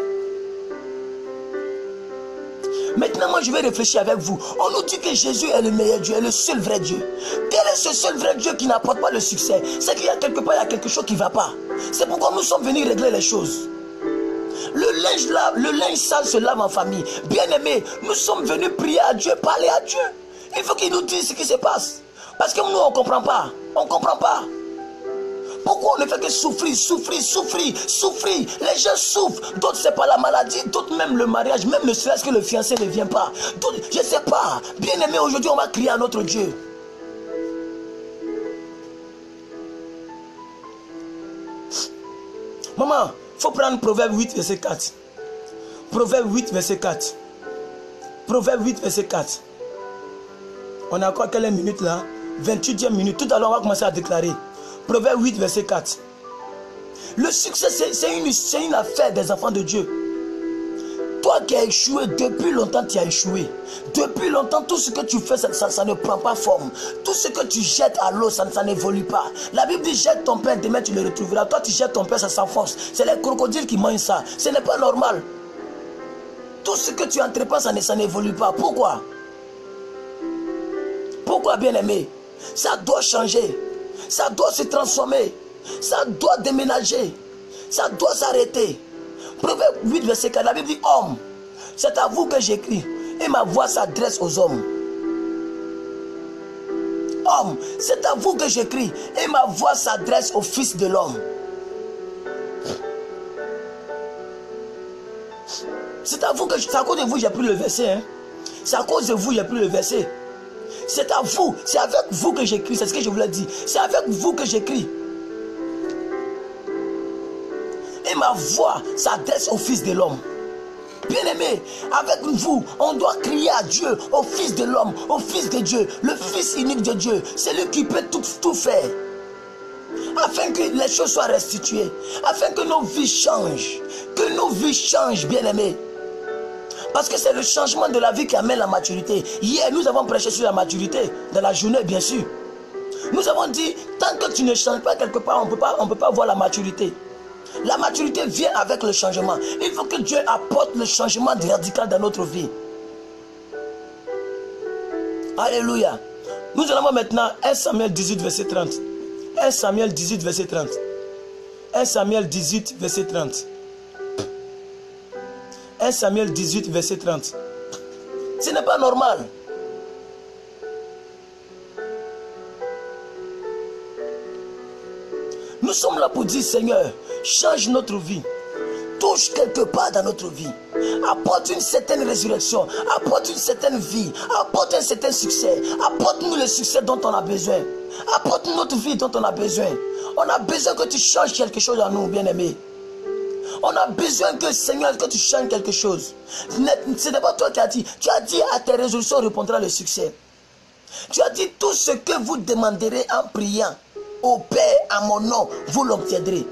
Maintenant, moi, je vais réfléchir avec vous. On nous dit que Jésus est le meilleur Dieu, est le seul vrai Dieu. Quel est ce seul vrai Dieu qui n'apporte pas le succès? C'est qu'il y a quelque part, il y a quelque chose qui ne va pas. C'est pourquoi nous sommes venus régler les choses. Le linge sale se lave en famille. Bien-aimés, nous sommes venus prier à Dieu, parler à Dieu. Il faut qu'il nous dise ce qui se passe. Parce que nous, on ne comprend pas. On ne comprend pas. Pourquoi on ne fait que souffrir? Les gens souffrent. D'autres, c'est pas la maladie. D'autres, même le mariage. Même ne serait-ce que le fiancé ne vient pas. D'autres, je ne sais pas. Bien-aimés, aujourd'hui, on va crier à notre Dieu. Maman, il faut prendre Proverbe 8, verset 4. Proverbe 8, verset 4. Proverbe 8, verset 4. On a encore quelle minute là? 28e minute. Tout à l'heure, on va commencer à déclarer. Proverbe 8, verset 4. Le succès, c'est une affaire des enfants de Dieu. Toi qui as échoué, depuis longtemps tu as échoué. Depuis longtemps, tout ce que tu fais, ça ne prend pas forme. Tout ce que tu jettes à l'eau, ça n'évolue pas. La Bible dit, jette ton pain, demain tu le retrouveras. Toi, tu jettes ton pain, ça s'enfonce. C'est les crocodiles qui mangent ça. Ce n'est pas normal. Tout ce que tu entreprends, ça n'évolue pas. Pourquoi? Pourquoi, bien-aimé? Ça doit changer. Ça doit se transformer. Ça doit déménager. Ça doit s'arrêter. Proverbe 8, verset 4, la Bible dit, homme, c'est à vous que j'écris, et ma voix s'adresse aux hommes. Homme, c'est à vous que j'écris, et ma voix s'adresse au Fils de l'homme. C'est à vous que c'est à cause de vous j'ai pris le verset. Hein? C'est à cause de vous j'ai pris le verset. C'est à vous, c'est avec vous que j'écris, c'est ce que je vous l'ai dit. C'est avec vous que j'écris. Et ma voix s'adresse au Fils de l'homme. Bien-aimé, avec vous, on doit crier à Dieu, au Fils de l'homme, au Fils de Dieu, le Fils unique de Dieu. C'est lui qui peut tout faire. Afin que les choses soient restituées. Afin que nos vies changent. Que nos vies changent, bien-aimé. Parce que c'est le changement de la vie qui amène la maturité. Hier, nous avons prêché sur la maturité, dans la journée, bien sûr. Nous avons dit, tant que tu ne changes pas quelque part, on ne peut pas voir la maturité. La maturité vient avec le changement. Il faut que Dieu apporte le changement radical dans notre vie. Alléluia. Nous allons voir maintenant 1 Samuel 18, verset 30. 1 Samuel 18, verset 30. 1 Samuel 18, verset 30. 1 Samuel 18, verset 30. Ce n'est pas normal. Nous sommes là pour dire, Seigneur, change notre vie. Touche quelque part dans notre vie. Apporte une certaine résurrection. Apporte une certaine vie. Apporte un certain succès. Apporte-nous le succès dont on a besoin. Apporte-nous notre vie dont on a besoin. On a besoin que tu changes quelque chose en nous, bien-aimés. On a besoin que, Seigneur, que tu changes quelque chose. Ce n'est pas toi qui as dit. Tu as dit à tes résolutions répondra le succès. Tu as dit tout ce que vous demanderez en priant au Père à mon nom, vous l'obtiendrez.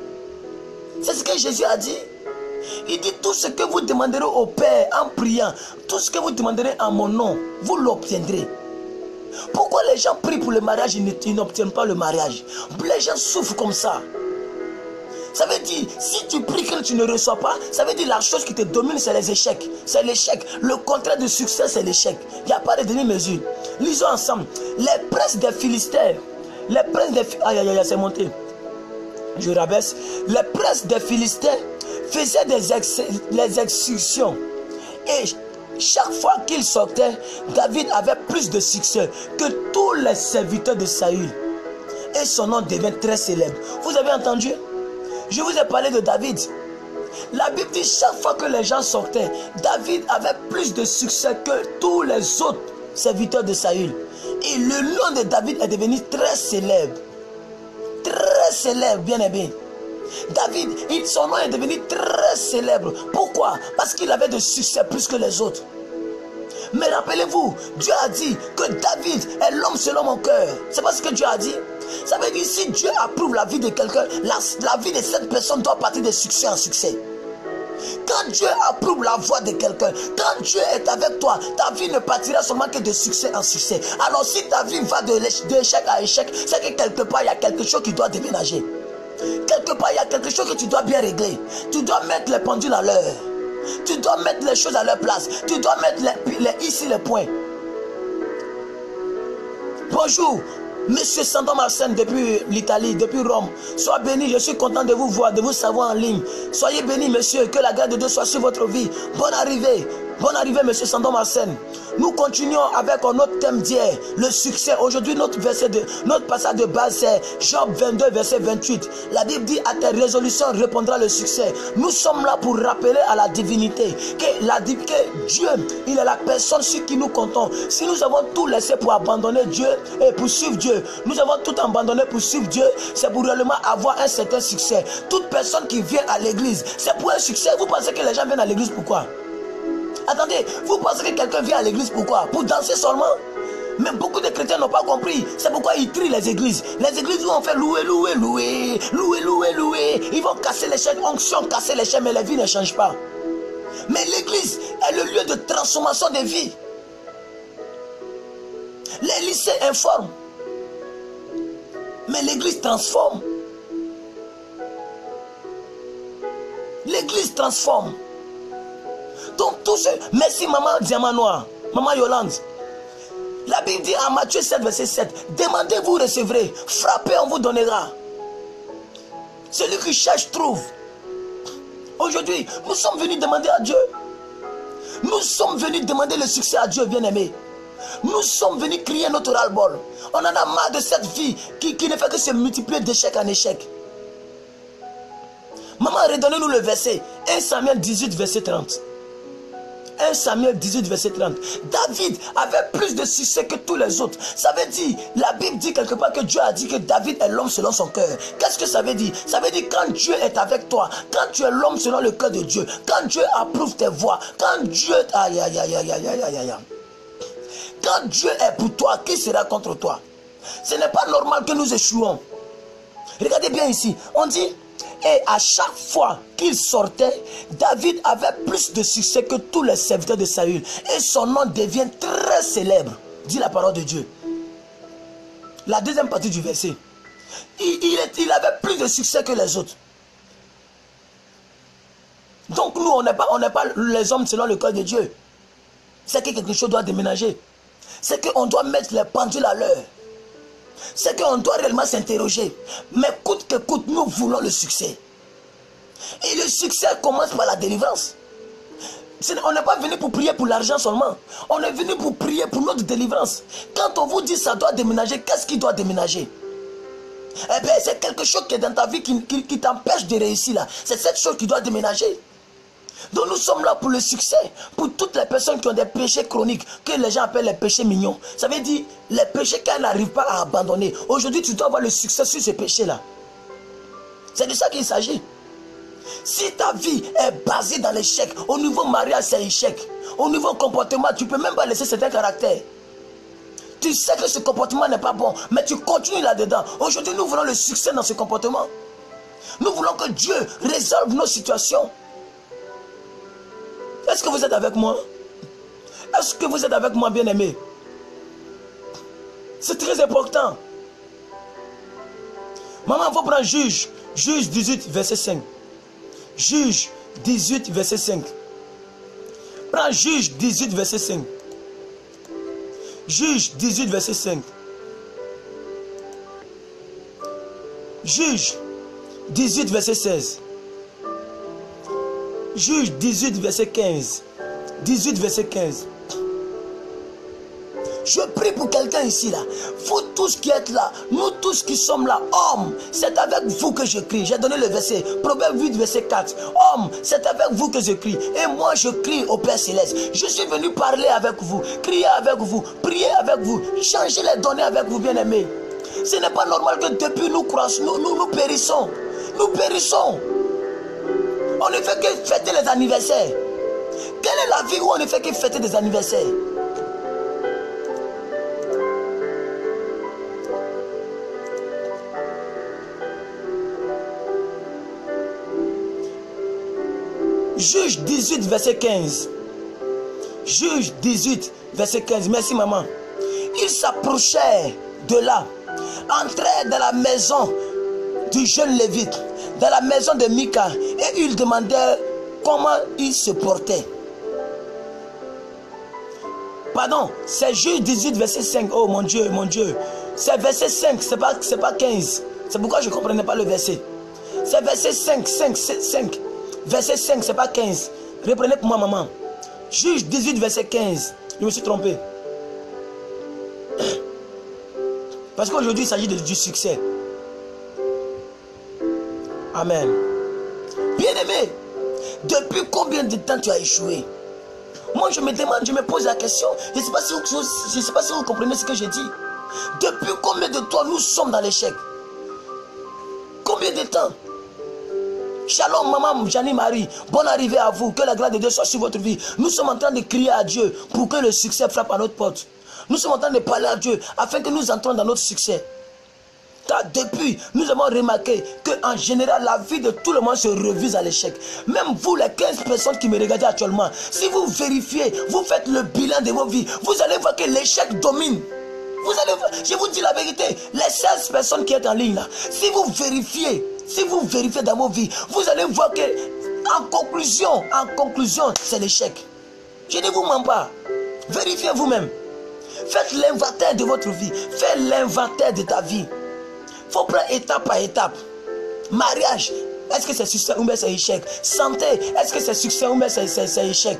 C'est ce que Jésus a dit. Il dit tout ce que vous demanderez au Père en priant, tout ce que vous demanderez en mon nom, vous l'obtiendrez. Pourquoi les gens prient pour le mariage, ils n'obtiennent pas le mariage? Les gens souffrent comme ça. Ça veut dire, si tu pries que tu ne reçois pas, ça veut dire la chose qui te domine, c'est les échecs. C'est l'échec. Le contraire du succès, c'est l'échec. Il n'y a pas de demi-mesure. Lisons ensemble. Les princes des Philistins, les princes des... Aïe, aïe, aïe, c'est monté. Je rabaisse. Les princes des Philistins faisaient les exécutions. Et chaque fois qu'il sortait, David avait plus de succès que tous les serviteurs de Saül. Et son nom devint très célèbre. Vous avez entendu? Je vous ai parlé de David. La Bible dit chaque fois que les gens sortaient, David avait plus de succès que tous les autres serviteurs de Saül. Et le nom de David est devenu très célèbre. Très célèbre, bien aimé. David, son nom est devenu très célèbre. Pourquoi? Parce qu'il avait de succès plus que les autres. Mais rappelez-vous, Dieu a dit que David est l'homme selon mon cœur. C'est pas ce que Dieu a dit. Ça veut dire si Dieu approuve la vie de quelqu'un, la vie de cette personne doit partir de succès en succès. Quand Dieu approuve la voix de quelqu'un, quand Dieu est avec toi, ta vie ne partira seulement que de succès en succès. Alors si ta vie va d'échec à échec, c'est que quelque part il y a quelque chose qui doit déménager. Quelque part il y a quelque chose que tu dois bien régler. Tu dois mettre les pendules à l'heure. Tu dois mettre les choses à leur place. Tu dois mettre ici les points. Bonjour, Monsieur Sandon Marcène depuis l'Italie, depuis Rome. Sois béni, je suis content de vous voir, de vous savoir en ligne. Soyez béni, monsieur, que la grâce de Dieu soit sur votre vie. Bonne arrivée, monsieur Sandon Marcène. Nous continuons avec notre thème d'hier, le succès. Aujourd'hui, notre passage de base, c'est Job 22, verset 28. La Bible dit, à tes résolutions répondra le succès. Nous sommes là pour rappeler à la divinité que Dieu, il est la personne sur qui nous comptons. Si nous avons tout laissé pour abandonner Dieu et pour suivre Dieu, nous avons tout abandonné pour suivre Dieu, c'est pour réellement avoir un certain succès. Toute personne qui vient à l'église, c'est pour un succès. Vous pensez que les gens viennent à l'église pourquoi? Attendez, vous pensez que quelqu'un vient à l'église pourquoi? Pour danser seulement? Mais beaucoup de chrétiens n'ont pas compris. C'est pourquoi ils trient les églises. Les églises où on fait louer. Ils vont casser les chaînes, onction, casser les chaînes, mais la vie ne change pas. Mais l'église est le lieu de transformation des vies. Les lycées informent. Mais l'église transforme. L'église transforme. Donc tout ce... Merci maman Diamant Noir, maman Yolande. La Bible dit en Matthieu 7, verset 7, demandez, vous recevrez, frappez, on vous donnera. Celui qui cherche, trouve. Aujourd'hui, nous sommes venus demander à Dieu. Nous sommes venus demander le succès à Dieu, bien-aimé. Nous sommes venus crier notre ras-le-bol. On en a marre de cette vie qui ne fait que se multiplier d'échec en échec. Maman, redonnez-nous le verset. 1 Samuel 18, verset 30. 1 Samuel 18, verset 30. David avait plus de succès que tous les autres. Ça veut dire, la Bible dit quelque part que Dieu a dit que David est l'homme selon son cœur. Qu'est-ce que ça veut dire? Ça veut dire quand Dieu est avec toi, quand tu es l'homme selon le cœur de Dieu, quand Dieu approuve tes voies, quand Dieu... Aïe, aïe, aïe, aïe, aïe, aïe, aïe. Quand Dieu est pour toi, qui sera contre toi? Ce n'est pas normal que nous échouons. Regardez bien ici. On dit, Et à chaque fois qu'il sortait, David avait plus de succès que tous les serviteurs de Saül. Et son nom devient très célèbre, dit la parole de Dieu. La deuxième partie du verset. Il avait plus de succès que les autres. Donc nous, on n'est pas les hommes selon le cœur de Dieu. C'est que quelque chose doit déménager. C'est qu'on doit mettre les pendules à l'heure. C'est qu'on doit réellement s'interroger. Mais coûte que coûte, nous voulons le succès. Et le succès commence par la délivrance. On n'est pas venu pour prier pour l'argent seulement. On est venu pour prier pour notre délivrance. Quand on vous dit ça doit déménager, qu'est-ce qui doit déménager? Eh bien, c'est quelque chose qui est dans ta vie qui t'empêche de réussir là. C'est cette chose qui doit déménager. Donc nous sommes là pour le succès. Pour toutes les personnes qui ont des péchés chroniques, que les gens appellent les péchés mignons. Ça veut dire les péchés qu'elles n'arrivent pas à abandonner. Aujourd'hui, tu dois avoir le succès sur ces péchés-là. C'est de ça qu'il s'agit. Si ta vie est basée dans l'échec, au niveau mariage, c'est échec. Au niveau comportement, tu ne peux même pas laisser certains caractères. Tu sais que ce comportement n'est pas bon, mais tu continues là-dedans. Aujourd'hui, nous voulons le succès dans ce comportement. Nous voulons que Dieu résolve nos situations. Est-ce que vous êtes avec moi? Est-ce que vous êtes avec moi, bien-aimé? C'est très important. Maman, il faut prendre Juge 18, verset 5. Juge 18, verset 5. Prends Juge 18, verset 5. Juge 18, verset 5. Juge 18, verset 16. Juge 18, verset 15. 18, verset 15. Je prie pour quelqu'un ici là. Vous tous qui êtes là, nous tous qui sommes là, hommes, c'est avec vous que je crie. J'ai donné le verset, Proverbe 8, verset 4. Hommes, c'est avec vous que je crie. Et moi je crie au Père Céleste. Je suis venu parler avec vous, crier avec vous, prier avec vous, changer les données avec vous, bien-aimés. Ce n'est pas normal que depuis nous croissons, nous périssons. Nous périssons. On ne fait que fêter les anniversaires. Quelle est la vie où on ne fait que fêter des anniversaires? Juge 18, verset 15. Juge 18, verset 15. Merci, maman. Il s'approchait de là, entrait dans la maison du jeune Lévite, dans la maison de Mika, et il demandait comment il se portait. Pardon, c'est Juge 18, verset 5. Oh mon Dieu, mon Dieu. C'est verset 5, c'est pas 15. C'est pourquoi je ne comprenais pas le verset. C'est verset 5. Verset 5, c'est pas 15. Reprenez pour moi, maman. Juge 18, verset 15. Je me suis trompé. Parce qu'aujourd'hui, il s'agit du succès. Amen. Bien-aimé, depuis combien de temps tu as échoué? Moi, je me demande, je me pose la question. Je ne sais pas si vous comprenez ce que je dis. Depuis combien de temps nous sommes dans l'échec? Combien de temps? Shalom, maman, Jeannie-Marie, bonne arrivée à vous, que la grâce de Dieu soit sur votre vie. Nous sommes en train de crier à Dieu pour que le succès frappe à notre porte. Nous sommes en train de parler à Dieu afin que nous entrons dans notre succès. Car depuis, nous avons remarqué qu'en général, la vie de tout le monde se revise à l'échec. Même vous, les 15 personnes qui me regardent actuellement, si vous vérifiez, vous faites le bilan de vos vies, vous allez voir que l'échec domine. Vous allez voir, je vous dis la vérité, les 16 personnes qui sont en ligne là, si vous vérifiez dans vos vies, vous allez voir que, en conclusion, c'est l'échec. Je ne vous mens pas. Vérifiez vous-même. Faites l'inventaire de votre vie. Faites l'inventaire de ta vie. Il faut prendre étape par étape. Mariage, est-ce que c'est succès ou bien c'est échec? Santé, est-ce que c'est succès ou bien c'est échec?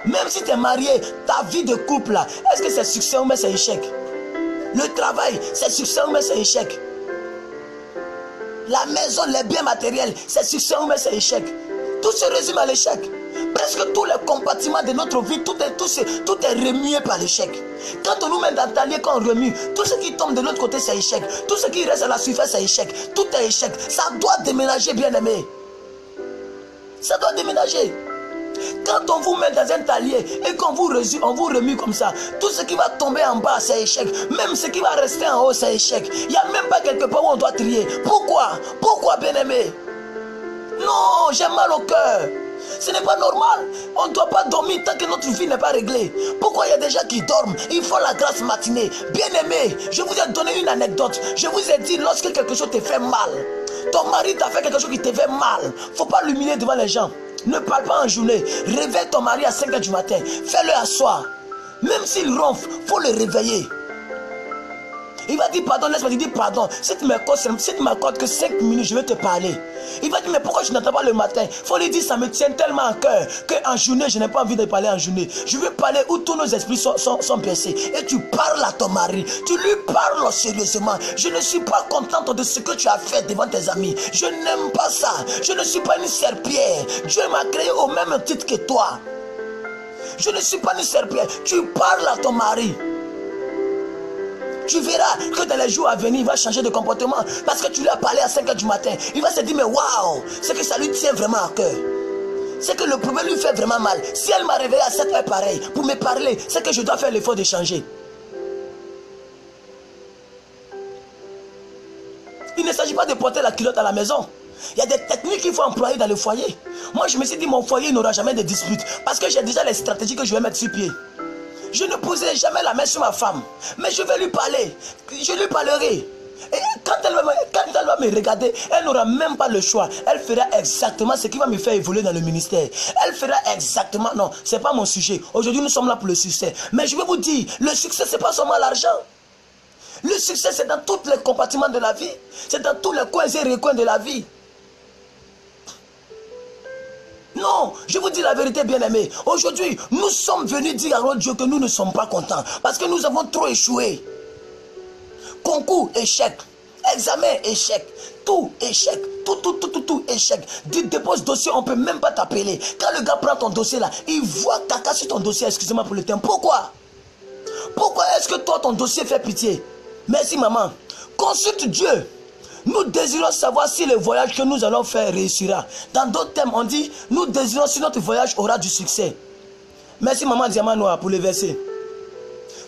Même si tu es marié, ta vie de couple là, est-ce que c'est succès ou bien c'est échec? Le travail, c'est succès ou bien c'est échec? La maison, les biens matériels, c'est succès ou bien c'est échec? Tout se résume à l'échec. Presque tous les compartiments de notre vie, tout est remué par l'échec. Quand on nous met dans le talier, quand on remue, tout ce qui tombe de l'autre côté, c'est échec. Tout ce qui reste à la surface, c'est échec. Tout est échec. Ça doit déménager, bien-aimé. Ça doit déménager. Quand on vous met dans un talier et qu'on vous remue comme ça, tout ce qui va tomber en bas, c'est échec. Même ce qui va rester en haut, c'est échec. Il n'y a même pas quelque part où on doit trier. Pourquoi? Pourquoi, bien-aimé? Non, j'ai mal au cœur. Ce n'est pas normal. On ne doit pas dormir tant que notre vie n'est pas réglée. Pourquoi il y a des gens qui dorment? Ils font la grâce matinée. Bien-aimé, je vous ai donné une anecdote. Je vous ai dit, lorsque quelque chose te fait mal, ton mari t'a fait quelque chose qui te fait mal, il ne faut pas l'humilier devant les gens. Ne parle pas en journée. Réveille ton mari à 5 h du matin. Fais-le asseoir. Même s'il ronfle, il faut le réveiller. Il va dire pardon, laisse-moi dire pardon. Si tu m'accordes que 5 minutes, je vais te parler. Il va dire mais pourquoi je n'entends pas le matin? Il faut lui dire ça me tient tellement à cœur qu'en journée, je n'ai pas envie de parler en journée. Je veux parler où tous nos esprits sont baissés. Et tu parles à ton mari. Tu lui parles sérieusement. Je ne suis pas contente de ce que tu as fait devant tes amis. Je n'aime pas ça. Je ne suis pas une serpillère. Dieu m'a créé au même titre que toi. Je ne suis pas une serpillère. Tu parles à ton mari. Tu verras que dans les jours à venir, il va changer de comportement. Parce que tu lui as parlé à 5 h du matin. Il va se dire, mais waouh, c'est que ça lui tient vraiment à cœur. C'est que le problème lui fait vraiment mal. Si elle m'a réveillé à 7 h pareil, pour me parler, c'est que je dois faire l'effort de changer. Il ne s'agit pas de porter la culotte à la maison. Il y a des techniques qu'il faut employer dans le foyer. Moi, je me suis dit, mon foyer n'aura jamais de dispute. Parce que j'ai déjà les stratégies que je vais mettre sur pied. Je ne poserai jamais la main sur ma femme. Mais je vais lui parler. Je lui parlerai. Et quand elle va me regarder, elle n'aura même pas le choix. Elle fera exactement ce qui va me faire évoluer dans le ministère. Elle fera exactement... Non, ce n'est pas mon sujet. Aujourd'hui, nous sommes là pour le succès. Mais je vais vous dire, le succès, ce n'est pas seulement l'argent. Le succès, c'est dans tous les compartiments de la vie. C'est dans tous les coins et recoins de la vie. Non, je vous dis la vérité, bien-aimé. Aujourd'hui, nous sommes venus dire à notre Dieu que nous ne sommes pas contents. Parce que nous avons trop échoué. Concours, échec. Examen, échec. Tout, échec. Tout, échec. Dépose dossier, on ne peut même pas t'appeler. Quand le gars prend ton dossier là, il voit caca sur ton dossier, excusez-moi pour le terme. Pourquoi? Pourquoi est-ce que toi, ton dossier fait pitié? Merci, maman. Consulte Dieu. Nous désirons savoir si le voyage que nous allons faire réussira. Dans d'autres thèmes, on dit, nous désirons si notre voyage aura du succès. Merci, maman Diamant Noir, pour le verset.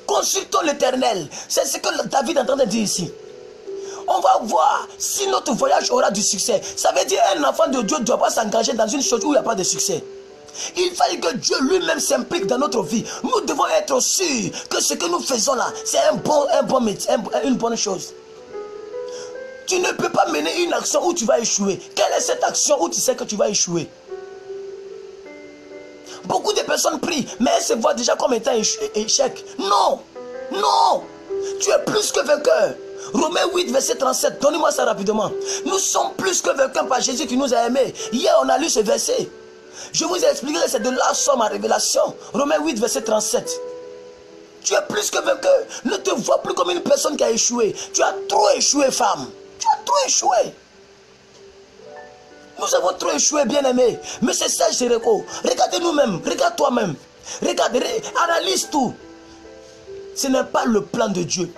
Consultons l'Éternel. C'est ce que David est en train de dire ici. On va voir si notre voyage aura du succès. Ça veut dire qu'un enfant de Dieu ne doit pas s'engager dans une chose où il n'y a pas de succès. Il fallait que Dieu lui-même s'implique dans notre vie. Nous devons être sûrs que ce que nous faisons là, c'est un bon métier, une bonne chose. Tu ne peux pas mener une action où tu vas échouer. Quelle est cette action où tu sais que tu vas échouer? Beaucoup de personnes prient, mais elles se voient déjà comme étant échec. Non, non, tu es plus que vainqueur. Romains 8, verset 37, donnez-moi ça rapidement. Nous sommes plus que vainqueurs par Jésus qui nous a aimés. Hier, on a lu ce verset. Je vous ai expliqué que c'est de là sort ma révélation. Romains 8, verset 37. Tu es plus que vainqueur. Ne te vois plus comme une personne qui a échoué. Tu as trop échoué, femme. Tu as trop échoué. Nous avons trop échoué, bien-aimés. Mais c'est ça, Jéricho. Regardez nous-mêmes. Regarde toi-même. Regarde, analyse tout. Ce n'est pas le plan de Dieu.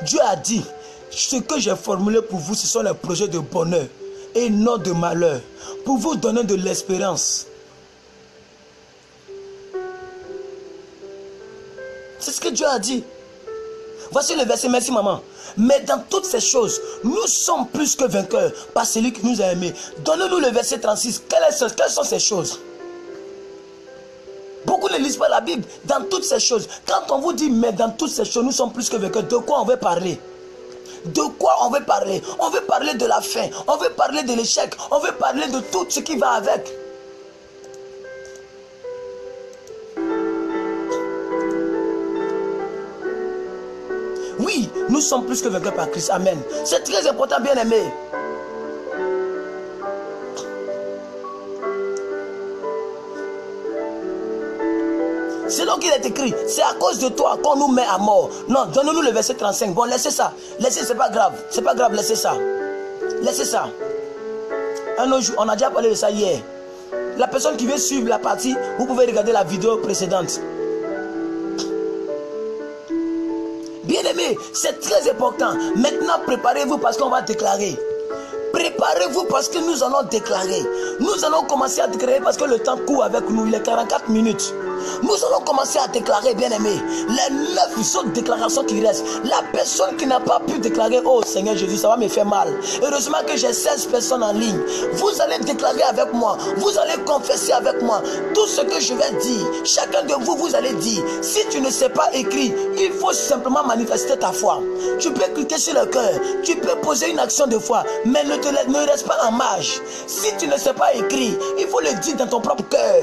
Dieu a dit, ce que j'ai formulé pour vous, ce sont les projets de bonheur et non de malheur. Pour vous donner de l'espérance. C'est ce que Dieu a dit. Voici le verset, merci maman. Mais dans toutes ces choses, nous sommes plus que vainqueurs par celui qui nous a aimés. Donnez-nous le verset 36. Quelles sont ces choses? Beaucoup ne lisent pas la Bible. Dans toutes ces choses. Quand on vous dit, mais dans toutes ces choses, nous sommes plus que vainqueurs, de quoi on veut parler? De quoi on veut parler? On veut parler de la faim. On veut parler de l'échec. On veut parler de tout ce qui va avec. Oui, nous sommes plus que vainqueurs par Christ. Amen. C'est très important, bien-aimé. C'est donc qu'il est écrit, c'est à cause de toi qu'on nous met à mort. Non, donnez-nous le verset 35. Bon, laissez ça. Laissez, c'est pas grave. C'est pas grave, laissez ça. Laissez ça. Un autre jour, on a déjà parlé de ça hier. La personne qui veut suivre la partie, vous pouvez regarder la vidéo précédente. Bien-aimé, c'est très important. Maintenant, préparez-vous parce qu'on va déclarer. Préparez-vous parce que nous allons déclarer. Nous allons commencer à déclarer parce que le temps court avec nous. Il est 44 minutes. Nous allons commencer à déclarer, bien-aimés, les 9 autres déclarations qui restent. La personne qui n'a pas pu déclarer, oh Seigneur Jésus, ça va me faire mal. Heureusement que j'ai 16 personnes en ligne. Vous allez déclarer avec moi. Vous allez confesser avec moi. Tout ce que je vais dire, chacun de vous, vous allez dire. Si tu ne sais pas écrire, il faut simplement manifester ta foi. Tu peux cliquer sur le cœur. Tu peux poser une action de foi. Mais ne reste pas en marge. Si tu ne sais pas écrire, il faut le dire dans ton propre cœur.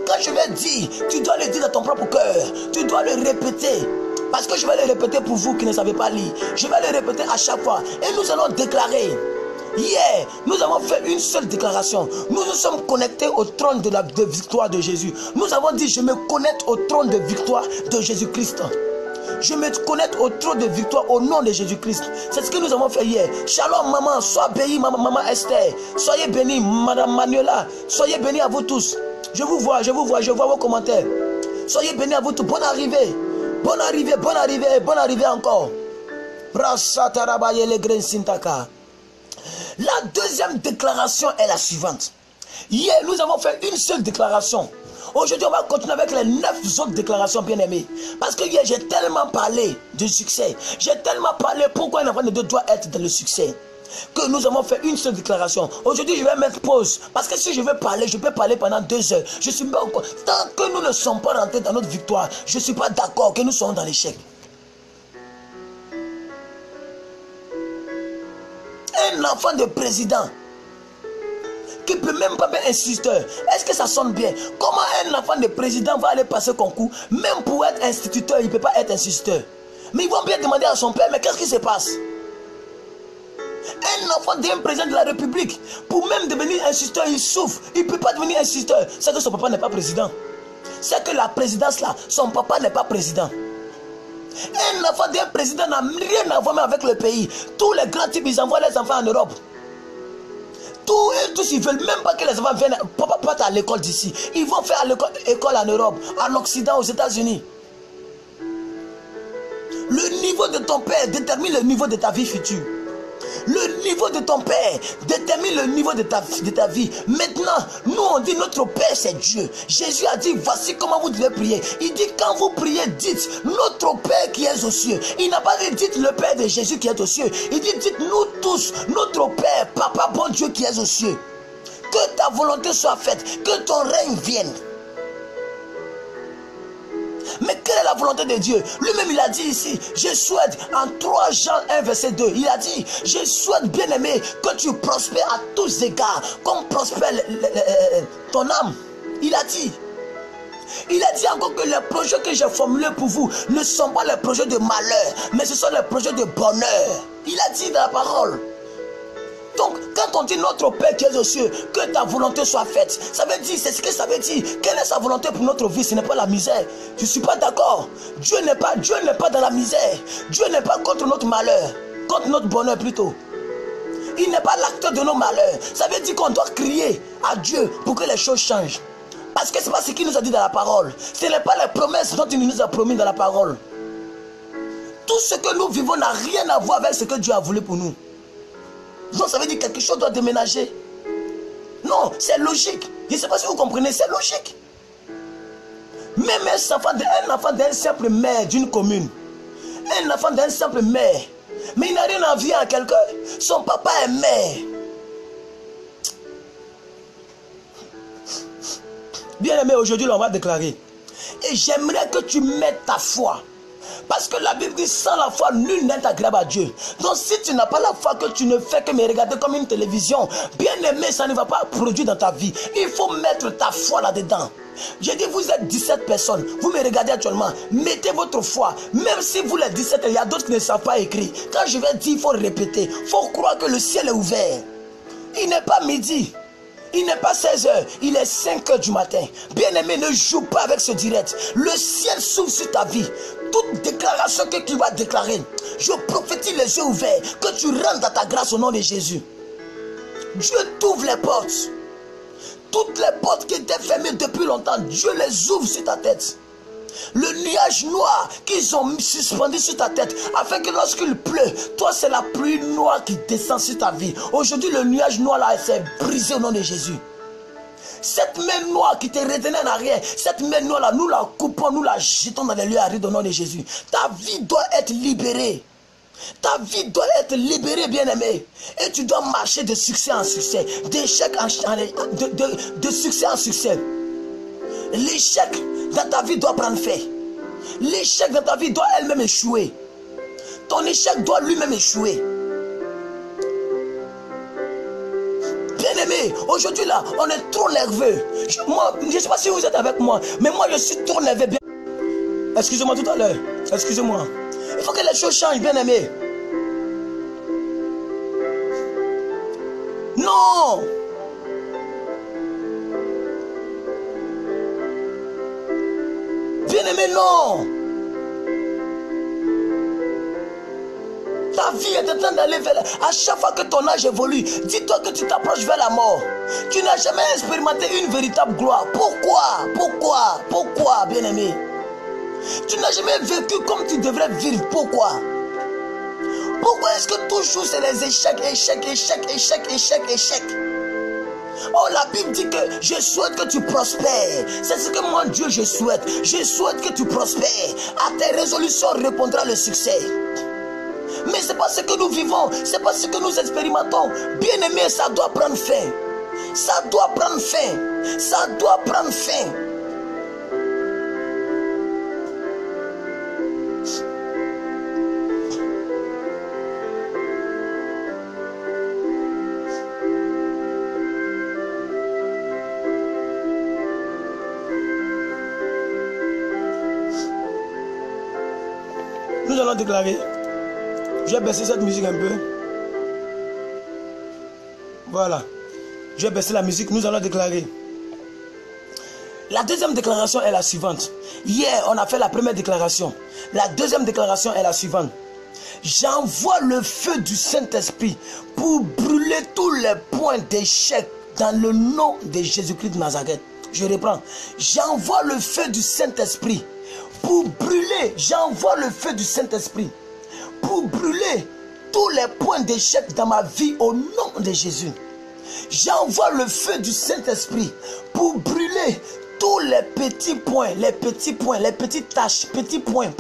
Quand je vais dire, tu dois le dire dans ton propre cœur. Tu dois le répéter. Parce que je vais le répéter pour vous qui ne savez pas lire. Je vais le répéter à chaque fois. Et nous allons déclarer. Hier, nous avons fait une seule déclaration. Nous nous sommes connectés au trône de victoire de Jésus. Nous avons dit, je me connecte au trône de victoire de Jésus-Christ. Je me connecte au trône de victoire au nom de Jésus-Christ. C'est ce que nous avons fait hier. Shalom maman, sois bénie maman Esther. Soyez bénie madame Manuela. Soyez bénie à vous tous. Je vous vois, je vois vos commentaires. Soyez bénis à vous tous. Bonne arrivée. Bonne arrivée, bonne arrivée, bonne arrivée encore. La deuxième déclaration est la suivante. Hier, nous avons fait une seule déclaration. Aujourd'hui, on va continuer avec les 9 autres déclarations, bien-aimées. Parce que hier, j'ai tellement parlé du succès. J'ai tellement parlé pourquoi un enfant de Dieu doit être dans le succès. Que nous avons fait une seule déclaration. Aujourd'hui, je vais mettre pause. Parce que si je veux parler, je peux parler pendant 2 heures. Je suis pas encore. Tant que nous ne sommes pas rentrés dans notre victoire, je ne suis pas d'accord que nous soyons dans l'échec. Un enfant de président qui ne peut même pas être instituteur. Est-ce que ça sonne bien? Comment un enfant de président va aller passer concours? Même pour être instituteur, il ne peut pas être instituteur. Mais ils vont bien demander à son père, mais qu'est-ce qui se passe? Un enfant d'un président de la République, pour même devenir instituteur, il souffre. Il ne peut pas devenir instituteur. C'est que son papa n'est pas président. C'est que la présidence là, son papa n'est pas président. Un enfant d'un président n'a rien à voir avec le pays. Tous les grands types, ils envoient les enfants en Europe. Tous ils veulent même pas que les enfants viennent pas à l'école d'ici. Ils vont faire l'école en Europe, en Occident, aux États-Unis. Le niveau de ton père détermine le niveau de ta vie future. Le niveau de ton père détermine le niveau de ta vie. Maintenant, nous on dit notre Père c'est Dieu. Jésus a dit voici comment vous devez prier. Il dit quand vous priez, dites notre Père qui est aux cieux. Il n'a pas dit dites le Père de Jésus qui est aux cieux. Il dit dites nous tous notre Père, Papa bon Dieu qui est aux cieux. Que ta volonté soit faite, que ton règne vienne. Mais quelle est la volonté de Dieu? Lui-même il a dit ici, je souhaite en 3 Jean 1 verset 2, il a dit, je souhaite bien aimé que tu prospères à tous égards, comme prospère ton âme. Il a dit encore que les projets que j'ai formulés pour vous ne sont pas les projets de malheur, mais ce sont les projets de bonheur. Il a dit dans la parole. Donc, quand on dit notre Père qui est aux cieux, que ta volonté soit faite, ça veut dire, c'est ce que ça veut dire. Quelle est sa volonté pour notre vie? Ce n'est pas la misère. Je ne suis pas d'accord. Dieu n'est pas dans la misère. Dieu n'est pas contre notre malheur, contre notre bonheur plutôt. Il n'est pas l'acteur de nos malheurs. Ça veut dire qu'on doit crier à Dieu pour que les choses changent. Parce que ce n'est pas ce qu'il nous a dit dans la parole. Ce n'est pas les promesses dont il nous a promis dans la parole. Tout ce que nous vivons n'a rien à voir avec ce que Dieu a voulu pour nous. Donc ça veut dire que quelque chose doit déménager. Non, c'est logique. Je ne sais pas si vous comprenez, c'est logique. Même un enfant d'un simple maire d'une commune, un enfant d'un simple maire, mais il n'a rien à envier à quelqu'un. Son papa est maire. Bien aimé, aujourd'hui on va déclarer. Et j'aimerais que tu mettes ta foi. Parce que la Bible dit sans la foi, nul n'est agréable à Dieu. Donc si tu n'as pas la foi, que tu ne fais que me regarder comme une télévision, bien aimé, ça ne va pas produire dans ta vie. Il faut mettre ta foi là-dedans. J'ai dit, vous êtes 17 personnes. Vous me regardez actuellement. Mettez votre foi. Même si vous les 17, il y a d'autres qui ne savent pas écrire. Quand je vais dire, il faut répéter. Il faut croire que le ciel est ouvert. Il n'est pas midi. Il n'est pas 16 h, il est 5 h du matin. Bien-aimé, ne joue pas avec ce direct. Le ciel s'ouvre sur ta vie. Toute déclaration que tu vas déclarer, je prophétise les yeux ouverts, que tu rentres dans ta grâce au nom de Jésus. Dieu t'ouvre les portes. Toutes les portes qui étaient fermées depuis longtemps, Dieu les ouvre sur ta tête. Le nuage noir qu'ils ont suspendu sur ta tête, afin que lorsqu'il pleut, toi c'est la pluie noire qui descend sur ta vie. Aujourd'hui le nuage noir là s'est brisé au nom de Jésus. Cette main noire qui te retenait en arrière, cette main noire là, nous la coupons, nous la jetons dans les lieux arides au nom de Jésus. Ta vie doit être libérée. Ta vie doit être libérée, bien-aimé. Et tu dois marcher de succès en succès, d'échec en de succès en succès. L'échec dans ta vie doit prendre fin. L'échec dans ta vie doit elle-même échouer. Ton échec doit lui-même échouer. Bien-aimé, aujourd'hui là, on est trop nerveux. Je ne sais pas si vous êtes avec moi, mais moi je suis trop nerveux. Excusez-moi tout à l'heure. Excusez-moi. Il faut que les choses changent, bien-aimé. Non. Bien-aimé, non. Ta vie est en train d'aller vers la... À chaque fois que ton âge évolue, dis-toi que tu t'approches vers la mort. Tu n'as jamais expérimenté une véritable gloire. Pourquoi, bien-aimé? Tu n'as jamais vécu comme tu devrais vivre. Pourquoi est-ce que toujours c'est les échecs? Oh, la Bible dit que je souhaite que tu prospères. C'est ce que moi, Dieu, je souhaite. Je souhaite que tu prospères. À tes résolutions répondra le succès. Mais ce n'est pas ce que nous vivons. Ce n'est pas ce que nous expérimentons. Bien-aimé, ça doit prendre fin. Ça doit prendre fin. Ça doit prendre fin. Nous allons déclarer. Je vais baisser cette musique un peu. Voilà. Je vais baisser la musique. Nous allons déclarer. La deuxième déclaration est la suivante. Hier, on a fait la première déclaration. La deuxième déclaration est la suivante. J'envoie le feu du Saint-Esprit pour brûler tous les points d'échec dans le nom de Jésus-Christ de Nazareth. Je reprends. J'envoie le feu du Saint-Esprit pour brûler. J'envoie le feu du Saint-Esprit pour brûler tous les points d'échec dans ma vie au nom de Jésus. J'envoie le feu du Saint-Esprit pour brûler tous les petits points, les petites tâches, petits points,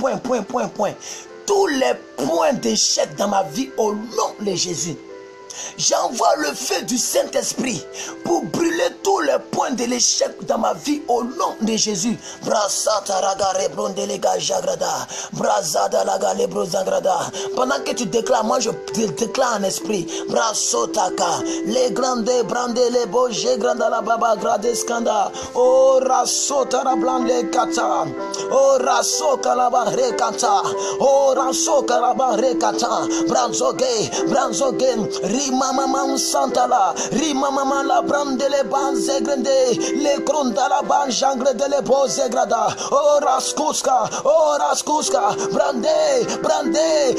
tous les points d'échec dans ma vie au nom de Jésus. J'envoie le feu du Saint-Esprit pour brûler tous les points de l'échec dans ma vie au nom de Jésus. Pendant que tu déclares, moi je déclare en esprit. Les grandes brandés, les beaux, j'ai granda la baba, grade skanda. Oh, rasota la blande kata. Oh, rasoka la barre kata. Oh, rasoka la barre kata. Branzoge, Rimama Santala, Rimama la brande les banze grande, les gronda la ban jangre de les beaux grada, oh raskuska, brande,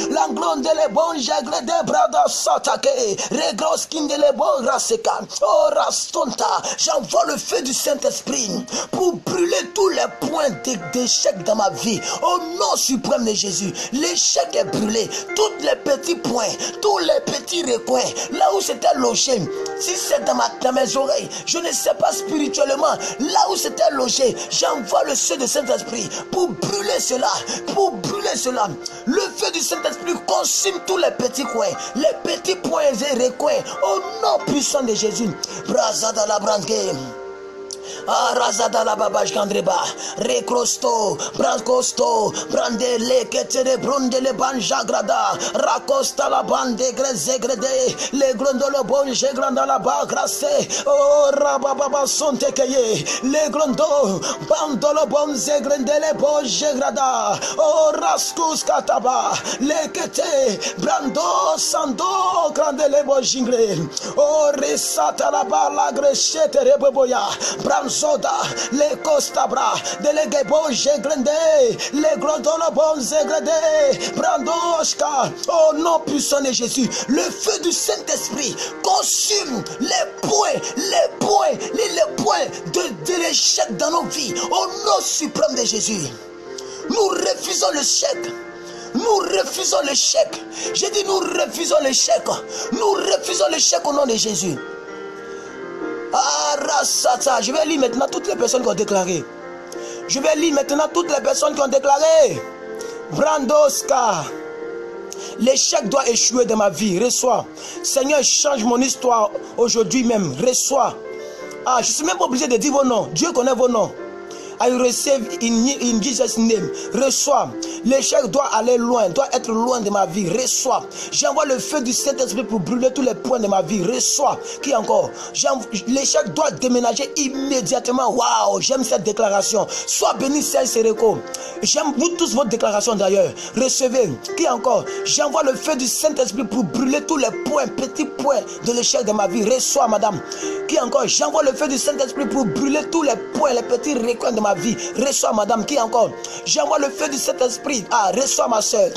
l'anglon de les bons jangre de brada satake, regroskin de les bons raseka, oh rastonta, j'envoie le feu du Saint-Esprit pour brûler tous les points d'échec dans ma vie, au nom suprême de Jésus, l'échec est brûlé, tous les petits points, tous les petits recoins, là où c'était logé, si c'est dans mes oreilles, je ne sais pas spirituellement, là où c'était logé, j'envoie le feu du Saint-Esprit pour brûler cela, Le feu du Saint-Esprit consume tous les petits coins, les petits points et recoins, au nom puissant de Jésus. Brazada la brande. Razada la babaj kandreba, recrosto, brancosto, brande le ketere brunde le banja grada, racosta la bande grezegrede, le grondolo bonje granda la ba grasse, oh rababa sonte keye, le grondo, bandolo bonze grande le bonje grada, oh rascus kataba, le kete, brando sando grande le bonjingre, oh resata la ba la grechete reboboya, Soda, les costabra, délégué bon grande, les grandolo bon grande, brandoshka, au nom puissant de Jésus, le feu du Saint-Esprit consume les points de l'échec dans nos vies, au nom suprême de Jésus. Nous refusons l'échec. Nous refusons l'échec. J'ai dit nous refusons l'échec. Nous refusons l'échec au nom de Jésus. Arasata. Je vais lire maintenant toutes les personnes qui ont déclaré. Je vais lire maintenant toutes les personnes qui ont déclaré. Brandoska. L'échec doit échouer dans ma vie. Reçois. Seigneur, change mon histoire aujourd'hui même. Reçois. Je ne suis même pas obligé de dire vos noms. Dieu connaît vos noms. I receive in Jesus' name. Reçois. L'échec doit aller loin, doit être loin de ma vie. Reçois. J'envoie le feu du Saint-Esprit pour brûler tous les points de ma vie. Reçois. Qui encore? L'échec doit déménager immédiatement. Waouh, j'aime cette déclaration. Sois béni, Serge Sereko. J'aime vous tous votre déclaration d'ailleurs. Recevez. Qui encore? J'envoie le feu du Saint-Esprit pour brûler tous les points, petits points de l'échec de ma vie. Reçois, madame. Qui encore? J'envoie le feu du Saint-Esprit pour brûler tous les points, les petits recoins de ma vie. Reçois, madame. Qui encore? J'envoie le feu du Saint-Esprit. Reçois, ma soeur.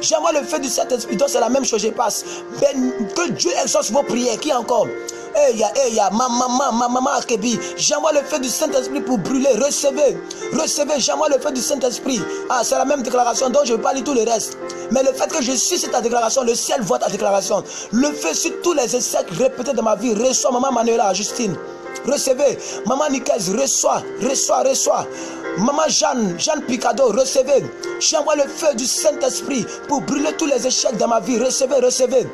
J'envoie le feu du Saint-Esprit. Donc c'est la même chose, je passe. Que Dieu exauce vos prières. Qui encore? Maman Akebi. J'envoie le feu du Saint-Esprit pour brûler. Recevez. Recevez. J'envoie le feu du Saint-Esprit. C'est la même déclaration, donc je ne vais pas lire tout le reste. Mais le fait que je suis sur ta déclaration, le ciel voit ta déclaration. Le feu sur tous les échecs répétés de ma vie. Reçois, maman Manuela, Justine. Recevez. Maman Nicaise, reçois. Reçois, reçois. Maman Jeanne Picado, recevez. J'envoie le feu du Saint-Esprit pour brûler tous les échecs de ma vie. Recevez, recevez.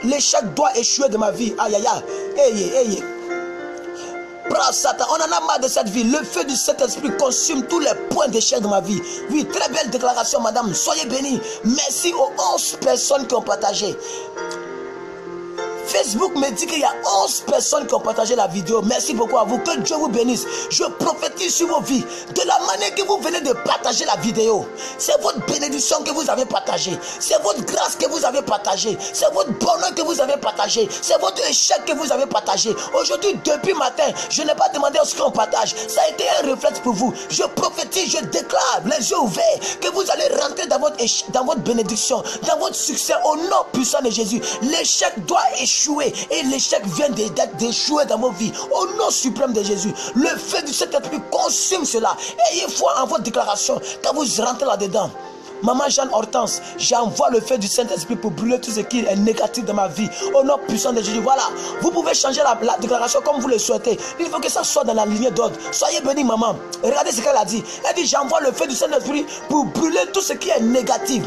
L'échec doit échouer de ma vie. Aïe, aïe, aïe. On en a marre de cette vie. Le feu du Saint-Esprit consume tous les points d'échec de ma vie. Oui, très belle déclaration, madame. Soyez bénis. Merci aux 11 personnes qui ont partagé. Facebook me dit qu'il y a 11 personnes qui ont partagé la vidéo. Merci beaucoup à vous. Que Dieu vous bénisse. Je prophétise sur vos vies. De la manière que vous venez de partager la vidéo, c'est votre bénédiction que vous avez partagée. C'est votre grâce que vous avez partagée. C'est votre bonheur que vous avez partagé. C'est votre échec que vous avez partagé. Aujourd'hui, depuis matin, je n'ai pas demandé à ce qu'on partage. Ça a été un réflexe pour vous. Je prophétise, je déclare, les yeux ouverts, que vous allez rentrer dans votre bénédiction, dans votre succès au nom puissant de Jésus. L'échec doit échouer. Et l'échec vient d'échouer dans vos vies. Au nom suprême de Jésus, le feu du Saint-Esprit consume cela. Ayez foi en votre déclaration quand vous rentrez là-dedans. Maman Jeanne Hortense, j'envoie le feu du Saint-Esprit pour brûler tout ce qui est négatif dans ma vie. Au nom puissant de Jésus. Voilà, vous pouvez changer la déclaration comme vous le souhaitez. Il faut que ça soit dans la lignée d'ordre. Soyez bénis, maman. Regardez ce qu'elle a dit. Elle dit, j'envoie le feu du Saint-Esprit pour brûler tout ce qui est négatif.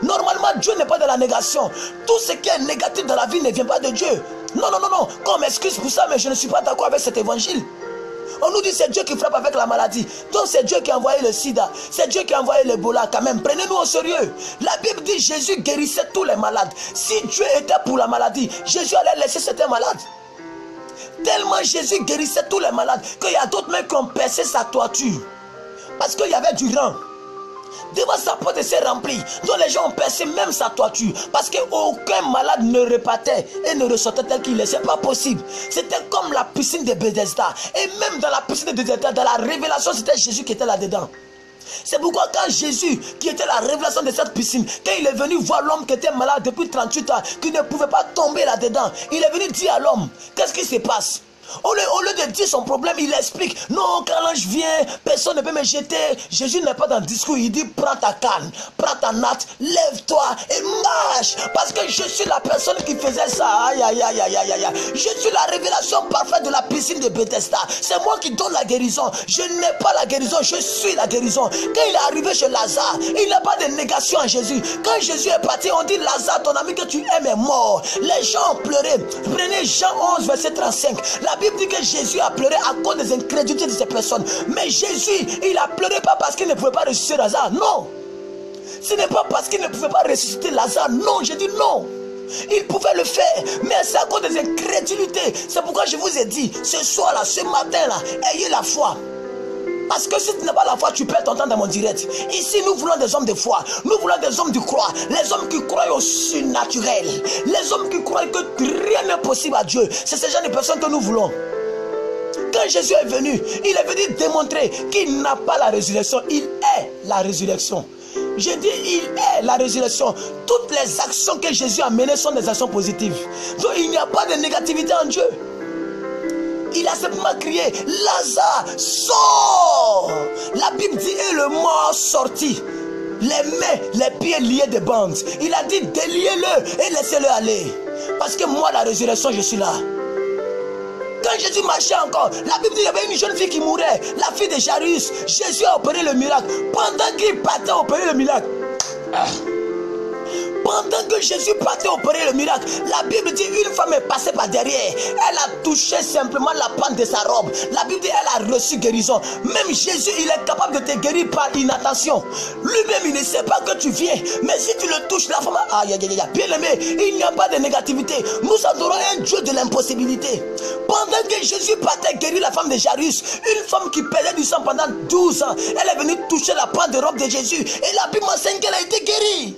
Normalement, Dieu n'est pas de la négation. Tout ce qui est négatif dans la vie ne vient pas de Dieu. Non, non, non, non. Qu'on m'excuse pour ça, mais je ne suis pas d'accord avec cet évangile. On nous dit c'est Dieu qui frappe avec la maladie. Donc c'est Dieu qui a envoyé le sida. C'est Dieu qui a envoyé l'Ebola quand même. Prenez-nous au sérieux. La Bible dit Jésus guérissait tous les malades. Si Dieu était pour la maladie, Jésus allait laisser certains malades. Tellement Jésus guérissait tous les malades qu'il y a d'autres mecs qui ont percé sa toiture. Parce qu'il y avait du rang. Devant sa porte s'est remplie. Donc les gens ont percé même sa toiture. Parce qu'aucun malade ne repartait et ne ressortait tel qu'il est. Ce n'est pas possible. C'était comme la piscine de Bethesda. Et même dans la piscine de Bethesda, dans la révélation, c'était Jésus qui était là-dedans. C'est pourquoi quand Jésus, qui était la révélation de cette piscine, quand il est venu voir l'homme qui était malade depuis 38 ans, qui ne pouvait pas tomber là-dedans, il est venu dire à l'homme, qu'est-ce qui se passe? Au lieu de dire son problème, il explique. Non, quand l'ange vient, personne ne peut me jeter. Jésus n'est pas dans le discours. Il dit, prends ta canne, prends ta natte, lève-toi et marche. Parce que je suis la personne qui faisait ça. Aïe, aïe, aïe, aïe, aïe, aïe. Je suis la révélation parfaite de la piscine de Bethesda. C'est moi qui donne la guérison. Je n'ai pas la guérison, je suis la guérison. Quand il est arrivé chez Lazare, il n'y a pas de négation en Jésus. Quand Jésus est parti, on dit, Lazare, ton ami que tu aimes est mort. Les gens ont pleuré. Prenez Jean 11, verset 35. La Bible dit que Jésus a pleuré à cause des incrédulités de ces personnes. Mais Jésus, il a pleuré pas parce qu'il ne pouvait pas ressusciter Lazare. Non. Ce n'est pas parce qu'il ne pouvait pas ressusciter Lazare. Non, je dis non. Il pouvait le faire, mais c'est à cause des incrédulités. C'est pourquoi je vous ai dit, ce soir-là, ce matin-là, ayez la foi. Parce que si tu n'as pas la foi, tu perds ton temps dans mon direct. Ici, nous voulons des hommes de foi. Nous voulons des hommes de croix. Les hommes qui croient au surnaturel. Les hommes qui croient que rien n'est possible à Dieu. C'est ce genre de personnes que nous voulons. Quand Jésus est venu, il est venu démontrer qu'il n'a pas la résurrection. Il est la résurrection. Je dis, il est la résurrection. Toutes les actions que Jésus a menées sont des actions positives. Donc, il n'y a pas de négativité en Dieu. Il a simplement crié, Lazare, sors. La Bible dit, et le mort sortit. Les mains, les pieds liés de bandes. Il a dit, déliez-le et laissez-le aller. Parce que moi, la résurrection, je suis là. Quand Jésus marchait encore, la Bible dit qu'il y avait une jeune fille qui mourait, la fille de Jairus. Jésus a opéré le miracle. Pendant qu'il partait opérer le miracle, pendant que Jésus partait opérer le miracle, la Bible dit une femme est passée par derrière. Elle a touché simplement la pente de sa robe. La Bible dit elle a reçu guérison. Même Jésus, il est capable de te guérir par inattention. Lui-même, il ne sait pas que tu viens. Mais si tu le touches, la femme... Aïe, aïe, aïe, bien aimé, il n'y a pas de négativité. Nous adorons un Dieu de l'impossibilité. Pendant que Jésus partait guérir la femme de Jairus, une femme qui perdait du sang pendant 12 ans, elle est venue toucher la pente de robe de Jésus. Et la Bible enseigne qu'elle a été guérie.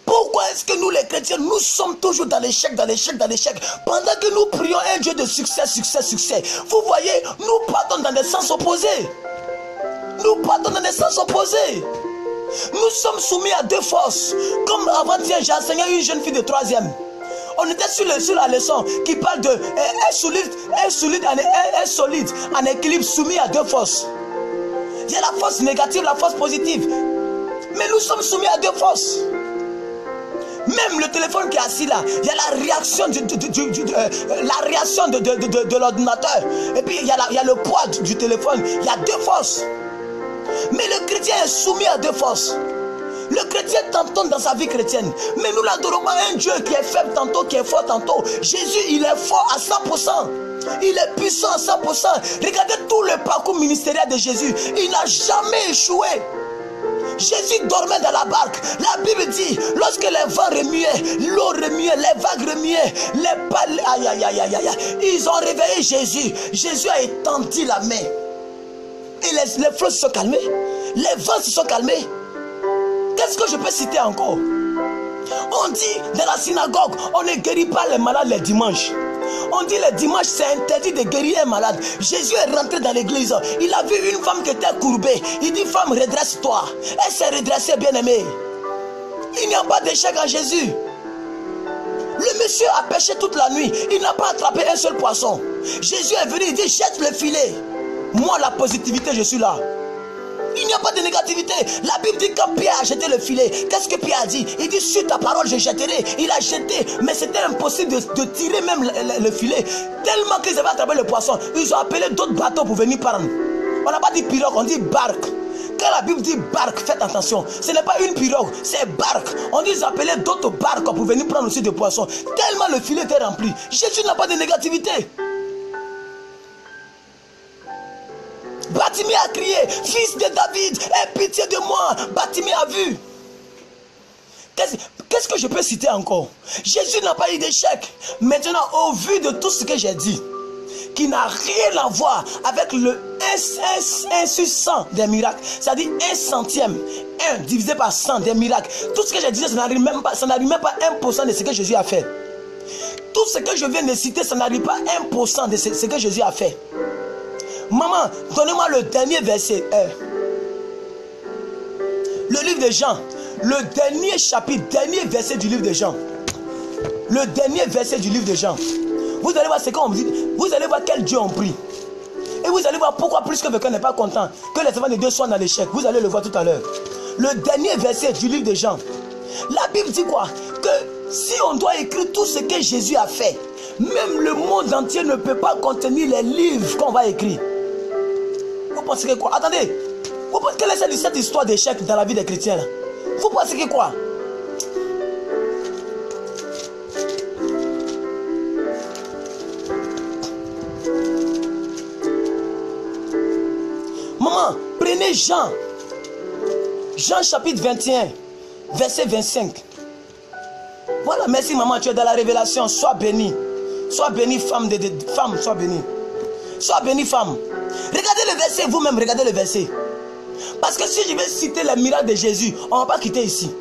Pourquoi est-ce que nous les chrétiens, nous sommes toujours dans l'échec, dans l'échec, dans l'échec, pendant que nous prions un Dieu de succès, succès, succès? Vous voyez, nous partons dans des sens opposés. Nous partons dans des sens opposés. Nous sommes soumis à deux forces. Comme avant-hier, j'ai enseigné à une jeune fille de 3e. On était sur la leçon qui parle de un solide en équilibre soumis à deux forces. Il y a la force négative, la force positive. Mais nous sommes soumis à deux forces. Même le téléphone qui est assis là, il y a la réaction de l'ordinateur. Et puis il y a le poids du téléphone. Il y a deux forces. Mais le chrétien est soumis à deux forces. Le chrétien tantôt dans sa vie chrétienne. Mais nous l'adorons à un Dieu qui est faible tantôt, qui est fort tantôt. Jésus, il est fort à 100%. Il est puissant à 100%. Regardez tout le parcours ministériel de Jésus. Il n'a jamais échoué. Jésus dormait dans la barque. La Bible dit, lorsque les vents remuaient, l'eau remuait, les vagues remuaient, les palais, aïe, aïe, aïe, aïe, aïe, ils ont réveillé Jésus. Jésus a étendu la main. Et les flots se sont calmés. Les vents se sont calmés. Qu'est-ce que je peux citer encore? On dit dans la synagogue, on ne guérit pas les malades les dimanches. On dit les dimanches, c'est interdit de guérir un malade. Jésus est rentré dans l'église. Il a vu une femme qui était courbée. Il dit, femme, redresse-toi. Elle s'est redressée, bien-aimée. Il n'y a pas d'échec en Jésus. Le monsieur a pêché toute la nuit. Il n'a pas attrapé un seul poisson. Jésus est venu, il dit, jette le filet. Moi, la positivité, je suis là. Il n'y a pas de négativité. La Bible dit quand Pierre a jeté le filet, qu'est-ce que Pierre a dit? Il dit sur ta parole je jetterai. Il a jeté, mais c'était impossible de tirer même le filet. Tellement qu'ils avaient attrapé le poisson, ils ont appelé d'autres bateaux pour venir prendre. On n'a pas dit pirogue, on dit barque. Quand la Bible dit barque, faites attention. Ce n'est pas une pirogue, c'est barque. On dit ils appelaient d'autres barques pour venir prendre aussi des poissons. Tellement le filet était rempli. Jésus n'a pas de négativité. Bartimée a crié, fils de David, aie pitié de moi. Bartimée a vu. Qu'est-ce que je peux citer encore? Jésus n'a pas eu d'échec. Maintenant, au vu de tout ce que j'ai dit, qui n'a rien à voir avec le 1 sur 100 des miracles, c'est-à-dire 1 centième, 1 divisé par 100 des miracles. Tout ce que j'ai dit, ça n'arrive même pas 1% de ce que Jésus a fait. Tout ce que je viens de citer, ça n'arrive pas 1% de ce que Jésus a fait. Maman, donnez-moi le dernier verset. Le livre de Jean. Le dernier chapitre, dernier verset du livre de Jean. Le dernier verset du livre de Jean. Vous allez voir ce qu'on dit. Vous allez voir quel Dieu on prie. Et vous allez voir pourquoi plus que quelqu'un n'est pas content que les enfants de Dieu soient dans l'échec. Vous allez le voir tout à l'heure. Le dernier verset du livre de Jean. La Bible dit quoi? Que si on doit écrire tout ce que Jésus a fait, même le monde entier ne peut pas contenir les livres qu'on va écrire. Vous pensez que quoi? Attendez. Quelle est cette histoire d'échec dans la vie des chrétiens là? Vous pensez que quoi? Maman, prenez Jean. Jean chapitre 21, verset 25. Voilà, merci maman, tu es dans la révélation. Sois bénie. Sois bénie, femme, femme, sois bénie. Sois bénie, femme. Regardez le verset, vous-même, regardez le verset. Parce que si je vais citer les miracles de Jésus, on ne va pas quitter ici.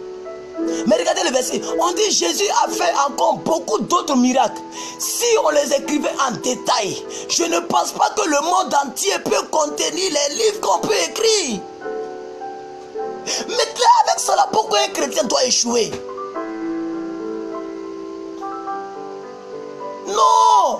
Mais regardez le verset. On dit Jésus a fait encore beaucoup d'autres miracles. Si on les écrivait en détail, je ne pense pas que le monde entier peut contenir les livres qu'on peut écrire. Mais avec cela, pourquoi un chrétien doit échouer? Non.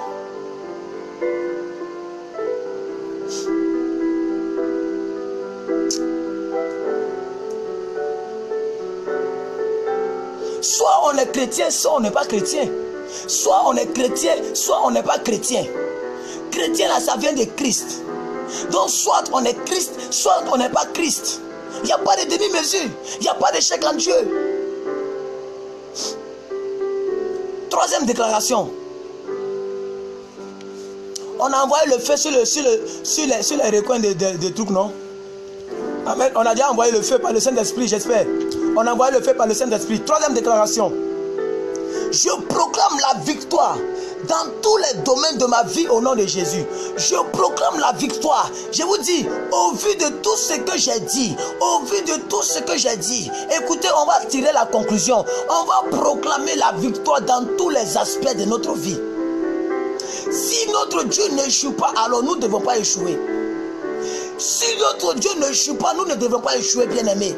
on est chrétien, soit on n'est pas chrétien. Soit on est chrétien, soit on n'est pas chrétien. Chrétien là, ça vient de Christ. Donc soit on est Christ, soit on n'est pas Christ. Il n'y a pas de demi-mesure. Il n'y a pas d'échec en Dieu. Troisième déclaration. On a envoyé le feu sur les recoins de trucs, non? Amen. On a déjà envoyé le feu par le Saint-Esprit, j'espère. On a envoyé le feu par le Saint-Esprit. Troisième déclaration. Je proclame la victoire dans tous les domaines de ma vie au nom de Jésus. Je proclame la victoire. Je vous dis, au vu de tout ce que j'ai dit, écoutez, on va tirer la conclusion. On va proclamer la victoire dans tous les aspects de notre vie. Si notre Dieu n'échoue pas, alors nous ne devons pas échouer. Si notre Dieu n'échoue pas, nous ne devons pas échouer, bien-aimés.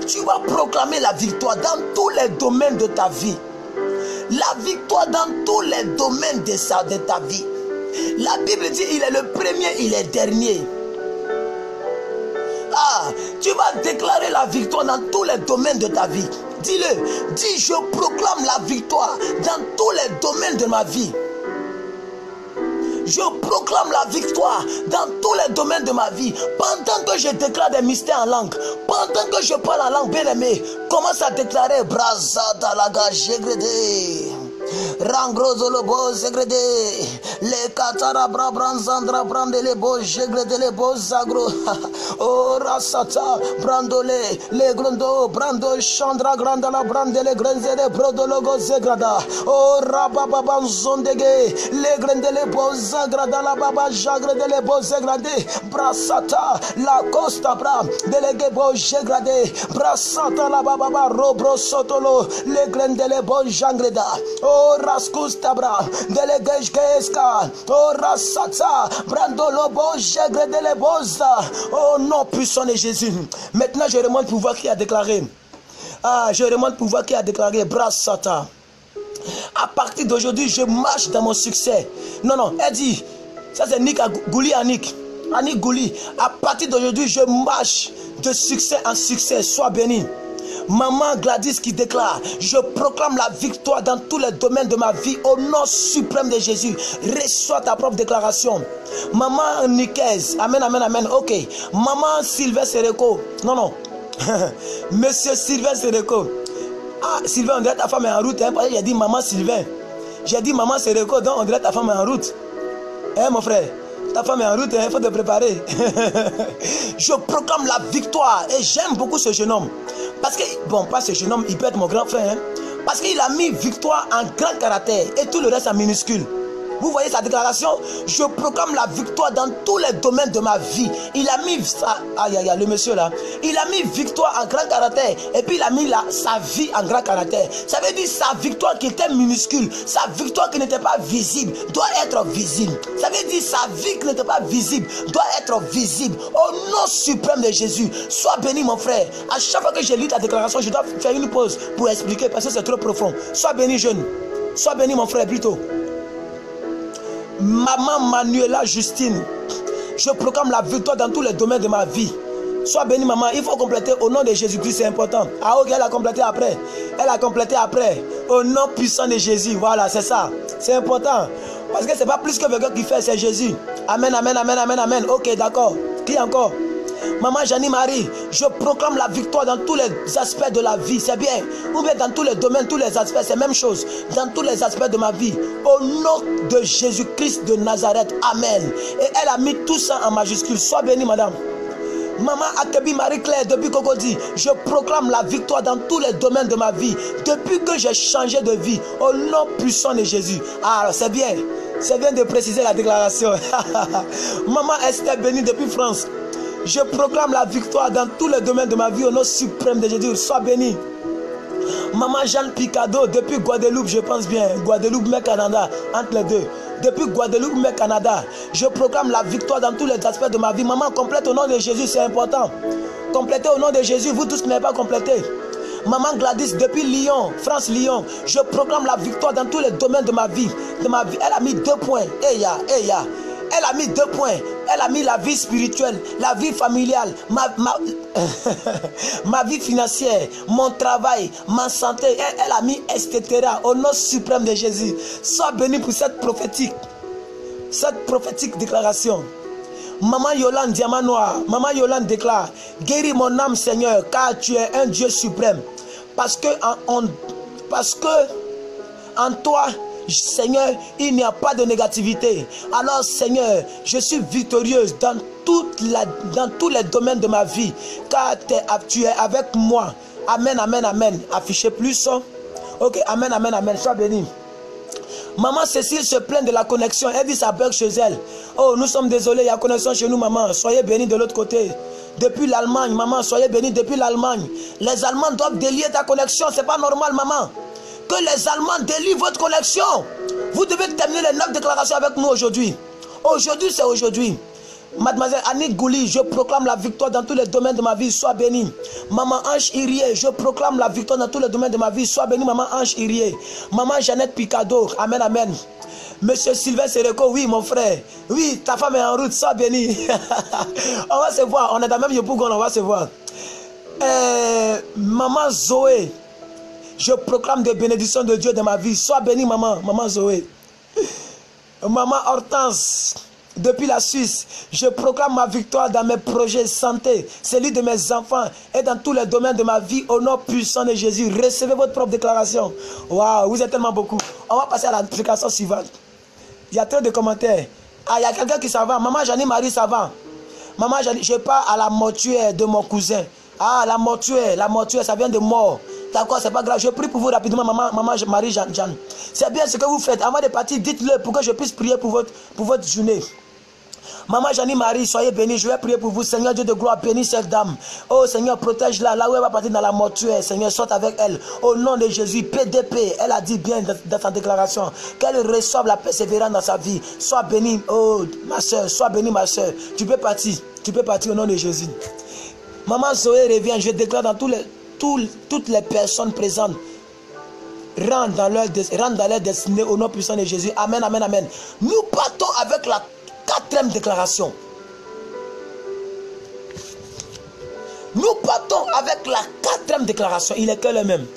Tu vas proclamer la victoire dans tous les domaines de ta vie. La victoire dans tous les domaines de ta vie. La Bible dit, il est le premier, il est dernier. Ah, tu vas déclarer la victoire dans tous les domaines de ta vie. Dis-le, dis, je proclame la victoire dans tous les domaines de ma vie. Je proclame la victoire dans tous les domaines de ma vie. Pendant que je déclare des mystères en langue, pendant que je parle en langue, bien aimé, commence à déclarer Brazada laga jegrede. Rangrozo le beau zegrede. Les katara brabranzandra brande les beaux jegrede les beaux agro. Oh rasata brandole les grondo brando chandra granda la brande les grenze de brodologo zegrada. Oh rabababan zondege les grende les beaux agrada la baba jagre de les beaux zegrade. Brasata la costa bra delege beaux jegrade. Brasata la baba robro sotolo les grende les beaux jangreda. Oh raskustabra delege geska. Oh rasata brandolo beaux jagre de les beaux. Oh nom puissant de Jésus. Maintenant je remonte pouvoir qui a déclaré. Ah, je remonte pouvoir qui a déclaré Brasata. À partir d'aujourd'hui, je marche dans mon succès. Non, non, elle dit, ça c'est Nick Gouli Annick Gouli. À partir d'aujourd'hui, je marche de succès en succès. Sois béni. Maman Gladys qui déclare, je proclame la victoire dans tous les domaines de ma vie au nom suprême de Jésus. Reçois ta propre déclaration. Maman Nicaise, amen, amen, amen. Ok. Maman Sylvain Sereko. Non, non. Monsieur Sylvain Sereko. Ah, Sylvain, on dirait ta femme est en route. Hein, parce que j'ai dit maman Sylvain. J'ai dit maman Sereko, donc on dirait ta femme est en route. Hein, mon frère? Ta femme est en route, il faut te préparer. Je proclame la victoire. Et j'aime beaucoup ce jeune homme. Parce que, bon, pas ce jeune homme, il peut être mon grand frère. Hein, parce qu'il a mis victoire en grand caractère. Et tout le reste en minuscule. Vous voyez sa déclaration? Je proclame la victoire dans tous les domaines de ma vie. Il a mis ça, aïe aïe aïe, le monsieur là, il a mis victoire en grand caractère. Et puis il a mis là sa vie en grand caractère. Ça veut dire sa victoire qui était minuscule, sa victoire qui n'était pas visible doit être visible. Ça veut dire sa vie qui n'était pas visible doit être visible. Au nom suprême de Jésus, sois béni mon frère. À chaque fois que je lis ta déclaration, je dois faire une pause pour expliquer parce que c'est trop profond. Sois béni jeune. Sois béni mon frère plutôt. Maman Manuela Justine, je proclame la victoire dans tous les domaines de ma vie. Sois béni maman, il faut compléter au nom de Jésus-Christ, c'est important. Ah ok, elle a complété après. Elle a complété après. Au nom puissant de Jésus, voilà, c'est ça. C'est important. Parce que c'est pas plus que quelqu'un qui fait, c'est Jésus. Amen, amen, amen, amen, amen. Ok, d'accord. Qui encore? Maman Janie Marie, je proclame la victoire dans tous les aspects de la vie, c'est bien. Ou bien dans tous les domaines, tous les aspects, c'est la même chose. Dans tous les aspects de ma vie. Au nom de Jésus-Christ de Nazareth, amen. Et elle a mis tout ça en majuscule. Sois bénie, madame. Maman Akebi Marie-Claire, depuis Cocody, je proclame la victoire dans tous les domaines de ma vie. Depuis que j'ai changé de vie, au nom puissant de Jésus. Alors, c'est bien. C'est bien de préciser la déclaration. Maman Esther bénie depuis France. Je proclame la victoire dans tous les domaines de ma vie au nom suprême de Jésus. Sois béni. Maman Jeanne Picado, depuis Guadeloupe, je pense bien. Guadeloupe, mais Canada, entre les deux. Depuis Guadeloupe, mais Canada, je proclame la victoire dans tous les aspects de ma vie. Maman, complète au nom de Jésus, c'est important. Complétez au nom de Jésus, vous tous qui n'avez pas complété. Maman Gladys, depuis Lyon, France, Lyon, je proclame la victoire dans tous les domaines de ma vie. Elle a mis 2 points. Eya, eya. Elle a mis 2 points. Elle a mis la vie spirituelle, la vie familiale, ma vie financière, mon travail, ma santé. Elle a mis etc. Au nom suprême de Jésus. Sois béni pour cette prophétique déclaration. Maman Yolande, diamant noir. Maman Yolande déclare: guéris mon âme, Seigneur, car tu es un Dieu suprême. Parce que en toi, Seigneur, il n'y a pas de négativité. Alors, Seigneur, je suis victorieuse dans tous les domaines de ma vie, car tu es avec moi. Amen, amen, amen. Affichez plus. Ok, amen, amen, amen. Sois béni. Maman Cécile se plaint de la connexion. Elle dit ça bug chez elle. Oh, nous sommes désolés, il y a connexion chez nous, maman. Soyez bénis de l'autre côté. Depuis l'Allemagne, maman, soyez bénis depuis l'Allemagne. Les Allemands doivent délier ta connexion. C'est pas normal, maman. Que les Allemands délient votre connexion. Vous devez terminer les 9 déclarations avec nous aujourd'hui. Aujourd'hui, c'est aujourd'hui. Mademoiselle Annick Gouli, je proclame la victoire dans tous les domaines de ma vie. Sois bénie. Maman Ange Irié, je proclame la victoire dans tous les domaines de ma vie. Sois bénie, maman Ange Irié. Maman Jeannette Picado, amen, amen. Monsieur Sylvain Sereko, oui, mon frère. Oui, ta femme est en route, sois bénie. On va se voir. On est dans le même Yopougon, on va se voir. Maman Zoé, je proclame des bénédictions de Dieu dans ma vie. Sois bénie, maman. Maman Zoé. Maman Hortense, depuis la Suisse, je proclame ma victoire dans mes projets santé, celui de mes enfants et dans tous les domaines de ma vie au nom puissant de Jésus. Recevez votre propre déclaration. Waouh, vous êtes tellement beaucoup. On va passer à la déclaration suivante. Il y a trop de commentaires. Ah, il y a quelqu'un qui s'en va. Maman Janie Marie, ça va. Maman Janie, je pars à la mortuaire de mon cousin. Ah, la mortuaire, ça vient de mort. D'accord, c'est pas grave. Je prie pour vous rapidement, maman Marie Jeanne. C'est bien ce que vous faites. Avant de partir, dites-le pour que je puisse prier pour votre journée. Maman Janie Marie, soyez bénie. Je vais prier pour vous. Seigneur Dieu de gloire, bénis cette dame. Oh Seigneur, protège-la. Là où elle va partir dans la mortuaire, Seigneur, sorte avec elle. Au nom de Jésus, PDP, elle a dit bien dans sa déclaration qu'elle reçoive la persévérance dans sa vie. Sois bénie, oh ma soeur, sois bénie ma soeur. Tu peux partir au nom de Jésus. Maman Zoé revient. Je déclare dans toutes les personnes présentes, rentrent dans leur destinée au nom puissant de Jésus. Amen, amen, amen. Nous partons avec la 4e déclaration. Nous partons avec la 4e déclaration. Il est que le même.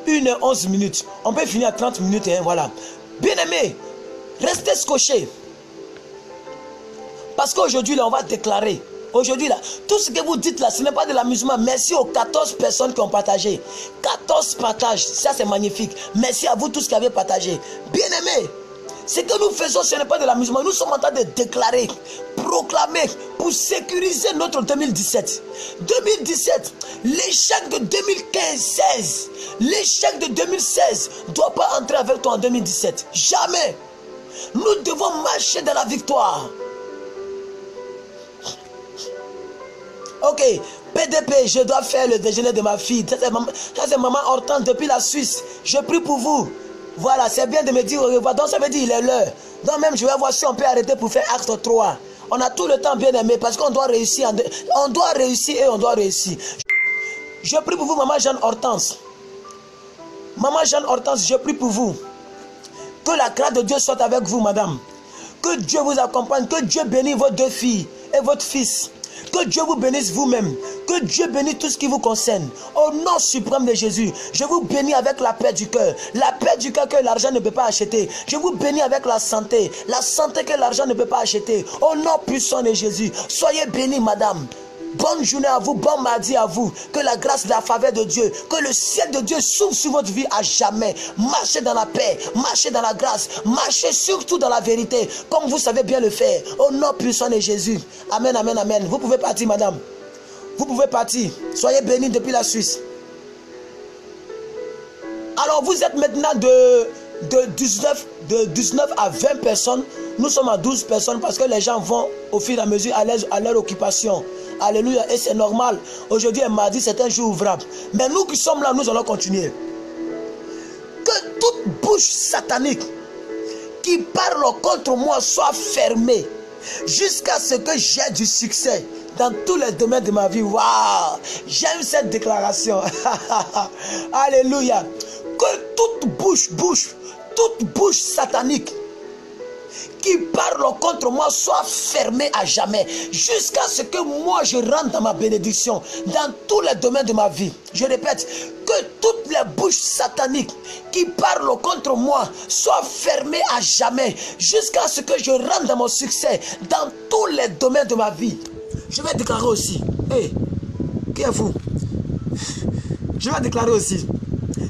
1h11 minutes. On peut finir à 30 minutes. Hein, voilà. Bien-aimés, restez scotchés. Parce qu'aujourd'hui, là, on va déclarer. Aujourd'hui, là, tout ce que vous dites là, ce n'est pas de l'amusement. Merci aux 14 personnes qui ont partagé. 14 partages. Ça, c'est magnifique. Merci à vous tous qui avez partagé. Bien-aimés, ce que nous faisons, ce n'est pas de l'amusement. Nous sommes en train de déclarer, proclamer pour sécuriser notre 2017. 2017, l'échec de 2015-16, l'échec de 2016 ne doit pas entrer avec toi en 2017. Jamais. Nous devons marcher dans la victoire. Ok, PDP, je dois faire le déjeuner de ma fille. Ça c'est maman Hortense depuis la Suisse. Je prie pour vous. Voilà, c'est bien de me dire au revoir. Donc ça veut dire il est l'heure. Donc même je vais voir si on peut arrêter pour faire acte 3. On a tout le temps, bien aimé, parce qu'on doit réussir. On doit réussir et on doit réussir. Je prie pour vous, maman Jeanne Hortense. Maman Jeanne Hortense, je prie pour vous. Que la grâce de Dieu soit avec vous, madame. Que Dieu vous accompagne. Que Dieu bénisse vos 2 filles et votre fils. Que Dieu vous bénisse vous-même. Que Dieu bénisse tout ce qui vous concerne. Au nom suprême de Jésus, je vous bénis avec la paix du cœur. La paix du cœur que l'argent ne peut pas acheter. Je vous bénis avec la santé. La santé que l'argent ne peut pas acheter. Au nom puissant de Jésus, soyez bénis, madame. Bonne journée à vous, bon mardi à vous. Que la grâce et la faveur de Dieu, que le ciel de Dieu s'ouvre sur votre vie à jamais. Marchez dans la paix, marchez dans la grâce, marchez surtout dans la vérité, comme vous savez bien le faire. Au nom puissant de Jésus. Amen, amen, amen. Vous pouvez partir, madame. Vous pouvez partir. Soyez bénis depuis la Suisse. Alors, vous êtes maintenant de 19 à 20 personnes. Nous sommes à 12 personnes parce que les gens vont au fur et à mesure à leur occupation. Alléluia. Et c'est normal. Aujourd'hui est mardi, c'est un jour ouvrable. Mais nous qui sommes là, nous allons continuer. Que toute bouche satanique qui parle contre moi soit fermée jusqu'à ce que j'ai du succès dans tous les domaines de ma vie. Waouh! J'aime cette déclaration. Alléluia. Que toute bouche satanique qui parlent contre moi soient fermés à jamais, jusqu'à ce que moi je rentre dans ma bénédiction, dans tous les domaines de ma vie. Je répète, que toutes les bouches sataniques qui parlent contre moi soient fermées à jamais, jusqu'à ce que je rentre dans mon succès, dans tous les domaines de ma vie. Je vais déclarer aussi, hey, qui est fou? Je vais déclarer aussi.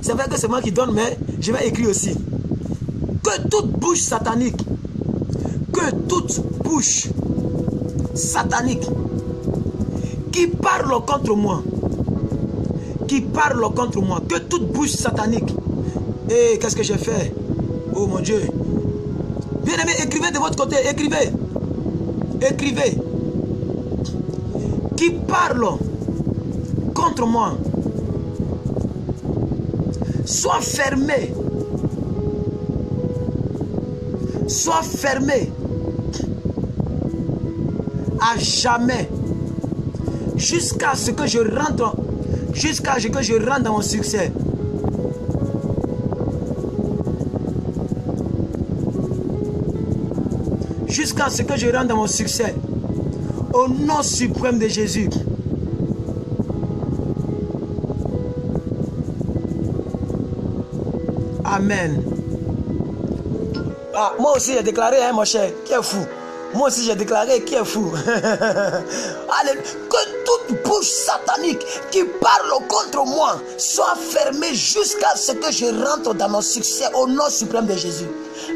C'est vrai que c'est moi qui donne, mais je vais écrire aussi. Que toute bouche satanique, que toute bouche satanique qui parle contre moi, que toute bouche satanique. Et qu'est-ce que j'ai fait? Oh mon Dieu. Bien aimé, écrivez de votre côté, écrivez. Écrivez. Qui parle contre moi, soit fermé. Soit fermé à jamais, jusqu'à ce que je rentre, dans mon succès. Jusqu'à ce que je rentre dans mon succès. Au nom suprême de Jésus. Amen. Ah, moi aussi j'ai déclaré, hein, mon cher, qui est fou. Moi aussi j'ai déclaré, qui est fou. Alléluia. Que toute bouche satanique qui parle contre moi soit fermée jusqu'à ce que je rentre dans mon succès au nom suprême de Jésus.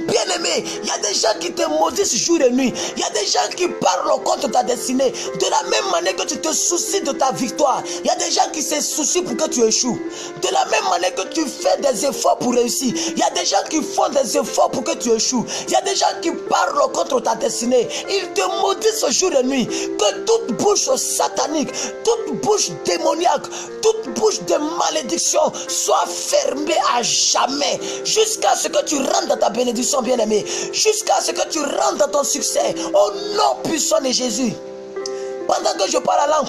Bien-aimé, il y a des gens qui te maudissent jour et nuit. Il y a des gens qui parlent contre ta destinée. De la même manière que tu te soucies de ta victoire, il y a des gens qui se soucient pour que tu échoues. De la même manière que tu fais des efforts pour réussir, il y a des gens qui font des efforts pour que tu échoues. Il y a des gens qui parlent contre ta destinée. Ils te maudissent jour et nuit. Que toute bouche satanique, toute bouche démoniaque, toute bouche de malédiction soit fermée à jamais, jusqu'à ce que tu rentres dans ta bénédiction, bien-aimé, jusqu'à ce que tu rentres dans ton succès, au nom puissant de Jésus. Pendant que je parle la langue,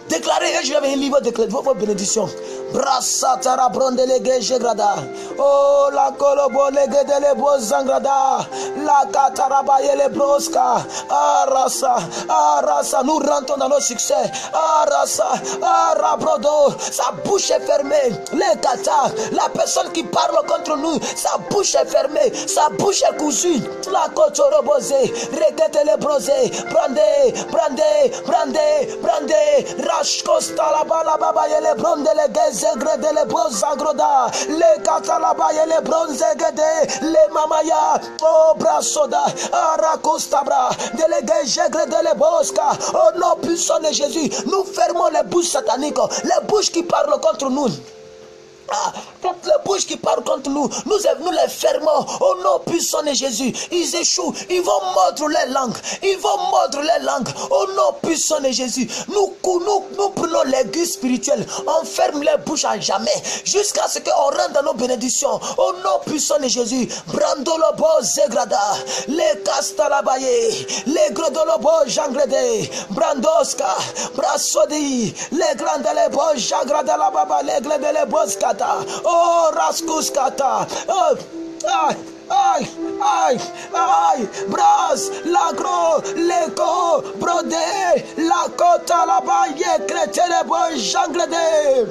déclarez, je vais venir lire votre bénédiction. Brassatara brondelege jegrada. Oh la kolobo legedele bozangrada. La kataraba yele broska. Arasa, nous rentrons dans nos succès. Arabrodo, sa bouche est fermée. Les kata, la personne qui parle contre nous, sa bouche est fermée, sa bouche est cousue. La kotorobose, regedele brose, brande, rashkosta la baba yele brondele zegre le bronze agroda, les katalaba et les bronze gede, les mamaya, oh brasoda, arakostabra, délégué zegre de les bosca, au nom puissant de Jésus, nous fermons les bouches sataniques, les bouches qui parlent contre nous. Toutes les bouches qui parlent contre nous, nous les fermons au nom puissant de Jésus. Ils échouent, ils vont mordre les langues, au nom puissant de Jésus. Nous prenons l'aiguille spirituelle, on ferme les bouches à jamais, jusqu'à ce qu'on rentre dans nos bénédictions, au nom puissant de Jésus. Brandolobo zegrada, les castalabaye, les gredolobo jangrede, brandoska, brasodi, les grandelebo jagrada la baba, les gledelebo skata. Oh, raskuskata. Aïe, bras, l'agro, l'écho, brodé, la côte à la baille, crété les bois, janglede.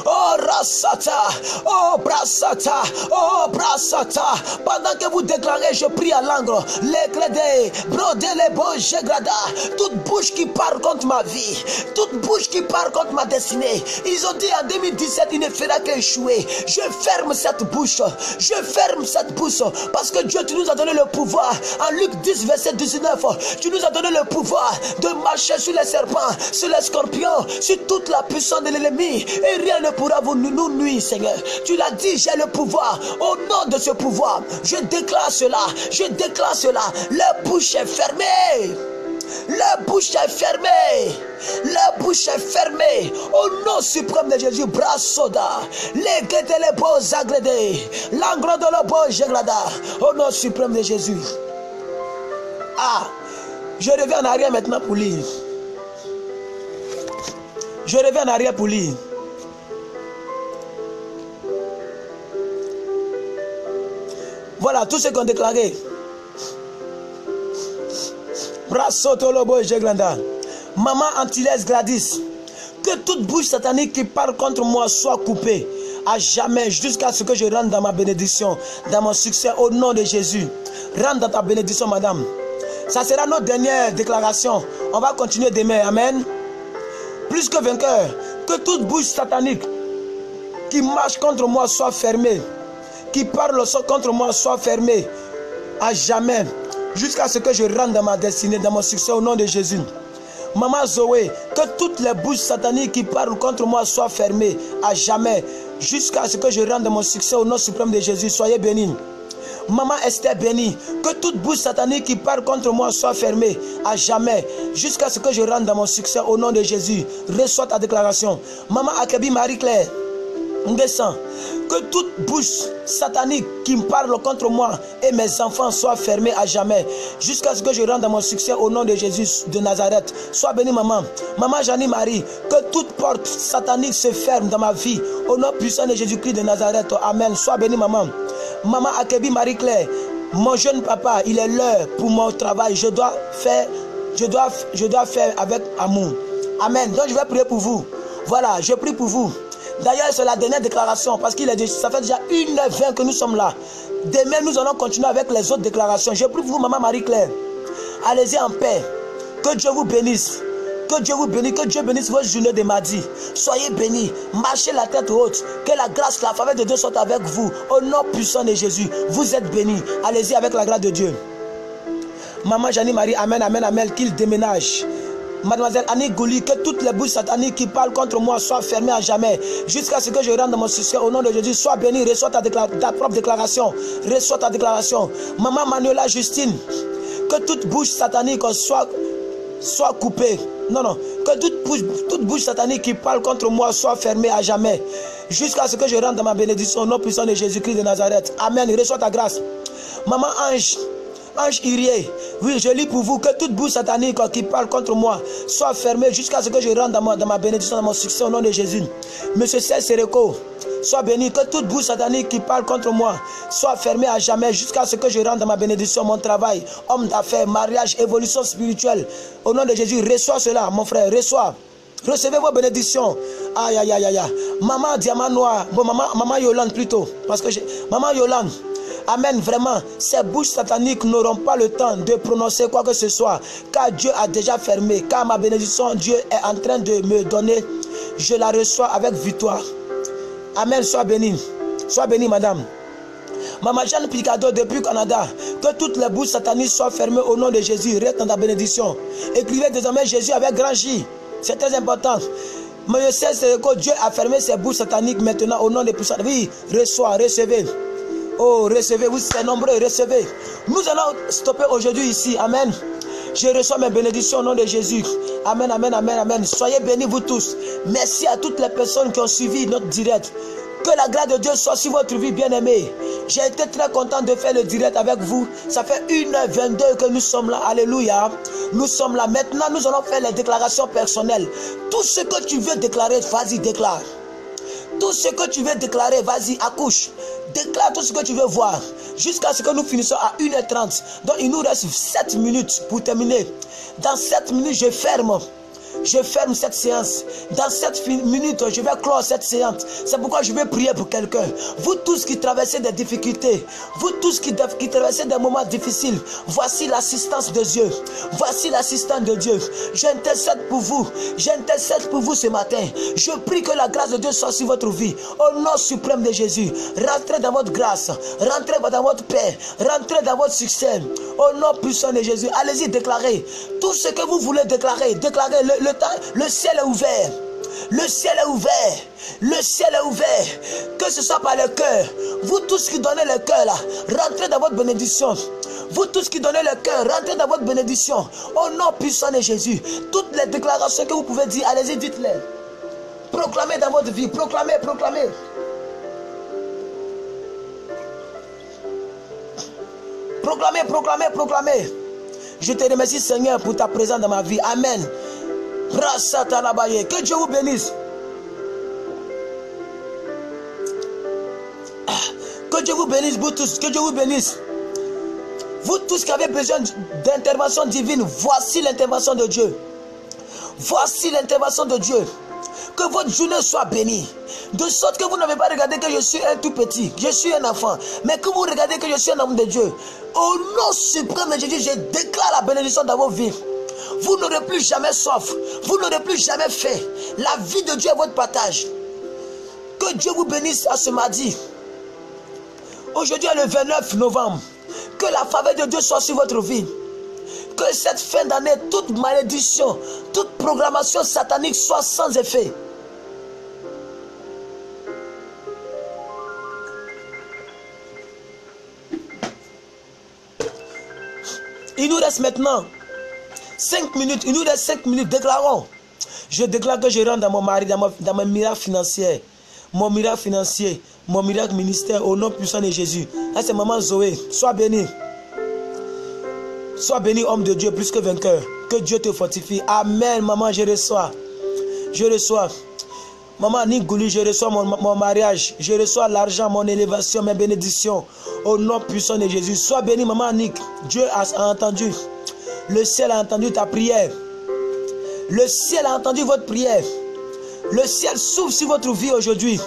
Oh rasata, oh brasata, oh brasata. Pendant que vous déclarez, je prie à l'angle. Les clédés, brodé les beaux, j'égrada. Toute bouche qui parle contre ma vie, toute bouche qui parle contre ma destinée. Ils ont dit en 2017, il ne fera qu'échouer. Je ferme cette bouche, parce que Dieu, tu nous as donné le pouvoir. En Luc 10, verset 19, tu nous as donné le pouvoir de marcher sur les serpents, sur les scorpions, sur toute la puissance de l'ennemi. Et rien ne pourra nous nuire, Seigneur. Tu l'as dit, j'ai le pouvoir. Au nom de ce pouvoir, je déclare cela. La bouche est fermée. La bouche est fermée. Au nom suprême de Jésus, Brasoda. Les guedes les beaux agrédés. L'angre de le beau jéglada. Au nom suprême de Jésus. Je reviens en arrière maintenant pour lire. Voilà, tous ceux qui ont déclaré. Brassotolobo et Jeglanda. Maman Antilles Gladys. Que toute bouche satanique qui parle contre moi soit coupée à jamais jusqu'à ce que je rentre dans ma bénédiction, dans mon succès au nom de Jésus. Rentre dans ta bénédiction, madame. Ça sera notre dernière déclaration. On va continuer demain. Amen. Plus que vainqueur, que toute bouche satanique qui marche contre moi soit fermée, qui parle contre moi soit fermée à jamais, jusqu'à ce que je rentre dans ma destinée, dans mon succès au nom de Jésus. Maman Zoé, que toutes les bouches sataniques qui parlent contre moi soient fermées à jamais, jusqu'à ce que je rentre dans mon succès au nom suprême de Jésus. Soyez bénis. Maman Esther bénie, que toute bouche satanique qui parle contre moi soit fermée à jamais, jusqu'à ce que je rentre dans mon succès au nom de Jésus. Reçois ta déclaration. Maman Akebi Marie-Claire, descend. Que toute bouche satanique qui me parle contre moi et mes enfants soit fermée à jamais, jusqu'à ce que je rentre dans mon succès au nom de Jésus de Nazareth. Sois bénie, maman. Maman Janie Marie, que toute porte satanique se ferme dans ma vie au nom puissant de Jésus-Christ de Nazareth. Amen. Sois bénie, maman. Maman Akebi Marie-Claire, mon jeune papa, il est l'heure pour mon travail. Je dois faire avec amour. Amen. Donc je vais prier pour vous. Voilà, je prie pour vous. D'ailleurs, c'est la dernière déclaration parce ça fait déjà 1h20 que nous sommes là. Demain, nous allons continuer avec les autres déclarations. Je prie pour vous, maman Marie-Claire. Allez-y en paix. Que Dieu vous bénisse. Que Dieu vous bénisse. Que Dieu bénisse votre journée de mardi. Soyez bénis. Marchez la tête haute. Que la grâce, la faveur de Dieu soit avec vous. Au nom puissant de Jésus. Vous êtes bénis. Allez-y avec la grâce de Dieu. Maman Janie Marie, amen, amen, amen. Qu'il déménage. Mademoiselle Annie Gouli, que toutes les bouches sataniques qui parlent contre moi soient fermées à jamais, jusqu'à ce que je rentre dans mon succès au nom de Jésus. Sois béni, reçois ta propre déclaration. Reçois ta déclaration. Maman Manuela Justine, que toute bouche satanique soit coupée. Non. Que toute bouche satanique qui parle contre moi soit fermée à jamais, jusqu'à ce que je rentre dans ma bénédiction au nom puissant de Jésus-Christ de Nazareth. Amen. Reçois ta grâce. Maman Ange Irié, oui, je lis pour vous que toute bouche satanique qui parle contre moi soit fermée jusqu'à ce que je rentre dans ma bénédiction, dans mon succès au nom de Jésus. Monsieur Sereko, sois béni, que toute bouche satanique qui parle contre moi soit fermée à jamais jusqu'à ce que je rentre dans ma bénédiction, mon travail, homme d'affaires, mariage, évolution spirituelle. Au nom de Jésus, reçois cela, mon frère, reçois. Recevez vos bénédictions. Aïe, aïe, aïe, aïe. Maman Diamant Noir, bon, maman Yolande plutôt, parce que maman Yolande. Amen, vraiment, ces bouches sataniques n'auront pas le temps de prononcer quoi que ce soit, car Dieu a déjà fermé, car ma bénédiction, Dieu est en train de me donner, je la reçois avec victoire. Amen, sois béni, madame. Maman Jeanne Picado depuis Canada, que toutes les bouches sataniques soient fermées au nom de Jésus, reste dans ta bénédiction. Écrivez désormais Jésus avec grand J, c'est très important. Mais je sais que Dieu a fermé ces bouches sataniques maintenant au nom des puissants. Oui, recevez. Oh, recevez, vous c'est nombreux, recevez. Nous allons stopper aujourd'hui ici. Amen. Je reçois mes bénédictions au nom de Jésus. Amen, amen, amen, amen. Soyez bénis vous tous. Merci à toutes les personnes qui ont suivi notre direct. Que la grâce de Dieu soit sur votre vie, bien-aimée. J'ai été très content de faire le direct avec vous. Ça fait 1h22 que nous sommes là. Alléluia. Nous sommes là. Maintenant, nous allons faire les déclarations personnelles. Tout ce que tu veux déclarer, vas-y, déclare. Tout ce que tu veux déclarer, vas-y, accouche. Déclare tout ce que tu veux voir. Jusqu'à ce que nous finissons à 1h30. Donc il nous reste 7 minutes pour terminer. Dans 7 minutes, je ferme cette séance. Dans 7 minutes, je vais clore cette séance. C'est pourquoi je vais prier pour quelqu'un. Vous tous qui traversez des difficultés, vous tous qui traversez des moments difficiles, voici l'assistance de Dieu. Voici l'assistance de Dieu. J'intercède pour vous. J'intercède pour vous ce matin. Je prie que la grâce de Dieu soit sur votre vie. Au nom suprême de Jésus, rentrez dans votre grâce. Rentrez dans votre paix. Rentrez dans votre succès. Au nom puissant de Jésus. Allez-y, déclarez. Tout ce que vous voulez déclarer. Déclarez le ciel est ouvert. Le ciel est ouvert. Le ciel est ouvert. Que ce soit par le cœur. Vous tous qui donnez le cœur là, rentrez dans votre bénédiction. Vous tous qui donnez le cœur, rentrez dans votre bénédiction. Au nom puissant de Jésus. Toutes les déclarations que vous pouvez dire, allez-y, dites-les. Proclamez dans votre vie. Proclamez. Proclamez. Je te remercie, Seigneur, pour ta présence dans ma vie. Amen. Que Dieu vous bénisse. Que Dieu vous bénisse, vous tous. Que Dieu vous bénisse. Vous tous qui avez besoin d'intervention divine, voici l'intervention de Dieu. Voici l'intervention de Dieu. Que votre journée soit bénie. De sorte que vous n'avez pas regardé que je suis un tout petit. Je suis un enfant. Mais que vous regardez que je suis un homme de Dieu. Au nom suprême de Jésus, je déclare la bénédiction dans vos vies. Vous n'aurez plus jamais soif. Vous n'aurez plus jamais faim. La vie de Dieu est votre partage. Que Dieu vous bénisse à ce mardi. Aujourd'hui est le 29 novembre. Que la faveur de Dieu soit sur votre vie. Que cette fin d'année, toute malédiction, toute programmation satanique soit sans effet. Il nous reste maintenant 5 minutes. Il nous reste 5 minutes. Déclarons. Je déclare que je rentre dans mon mari, dans mon miracle financier. Mon miracle financier. Mon miracle ministère au nom puissant de Jésus. Là, c'est maman Zoé. Sois béni. Sois béni, homme de Dieu, plus que vainqueur. Que Dieu te fortifie. Amen, maman, je reçois. Je reçois. Maman Nigouli, je reçois mon mariage. Je reçois l'argent, mon élévation, mes bénédictions. Au nom puissant de Jésus. Sois béni, maman Nick. Dieu a entendu. Le ciel a entendu ta prière. Le ciel a entendu votre prière. Le ciel s'ouvre sur votre vie aujourd'hui.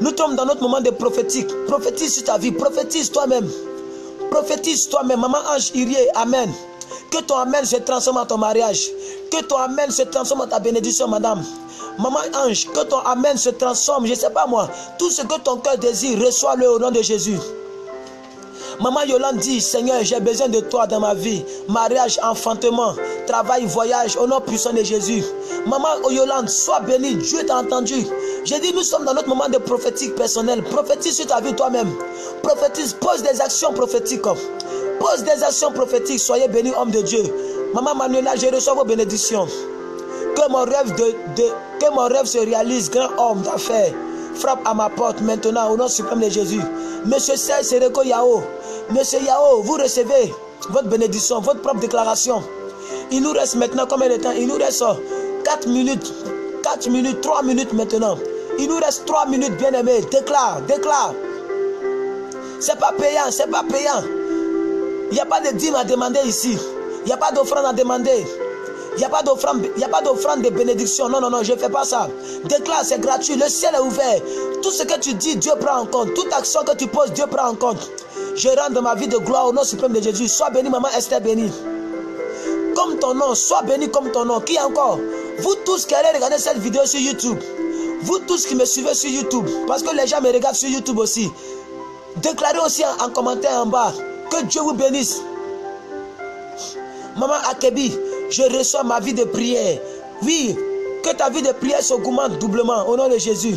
Nous sommes dans notre moment de prophétique. Prophétise sur ta vie. Prophétise toi-même. Prophétise toi-même. Maman Ange Irie, amen. Que ton amen se transforme en ton mariage. Que ton amen se transforme en ta bénédiction, madame. Maman Ange, que ton amen se transforme. Je ne sais pas moi. Tout ce que ton cœur désire, reçois-le au nom de Jésus. Maman Yolande dit, Seigneur, j'ai besoin de toi dans ma vie. Mariage, enfantement, travail, voyage, au nom puissant de Jésus. Maman Yolande, sois bénie, Dieu t'a entendu. J'ai dit, nous sommes dans notre moment de prophétique personnelle. Prophétise sur ta vie toi-même. Prophétise, pose des actions prophétiques. Pose des actions prophétiques. Soyez bénis, homme de Dieu. Maman Manuela, je reçois vos bénédictions. Que mon rêve se réalise, grand homme d'affaires. Frappe à ma porte maintenant au nom suprême de Jésus. Monsieur Sereko Yao, Monsieur Yao, vous recevez votre bénédiction, votre propre déclaration. Il nous reste maintenant combien de temps? Il nous reste 4 minutes. 4 minutes, 3 minutes maintenant. Il nous reste 3 minutes, bien-aimés. Déclare, déclare. C'est pas payant, c'est pas payant. Il n'y a pas de dîme à demander ici. Il n'y a pas d'offrande à demander. Il n'y a pas d'offrande de bénédiction. Non, non, non, je ne fais pas ça. Déclare, c'est gratuit. Le ciel est ouvert. Tout ce que tu dis, Dieu prend en compte. Toute action que tu poses, Dieu prend en compte. Je rentre dans ma vie de gloire au nom suprême de Jésus. Sois béni, maman Esther bénie. Comme ton nom, sois béni comme ton nom. Qui encore? Vous tous qui allez regarder cette vidéo sur YouTube. Vous tous qui me suivez sur YouTube. Parce que les gens me regardent sur YouTube aussi. Déclarez aussi en commentaire en bas. Que Dieu vous bénisse. Maman Akebi, je reçois ma vie de prière. Oui, que ta vie de prière s'augmente doublement au nom de Jésus.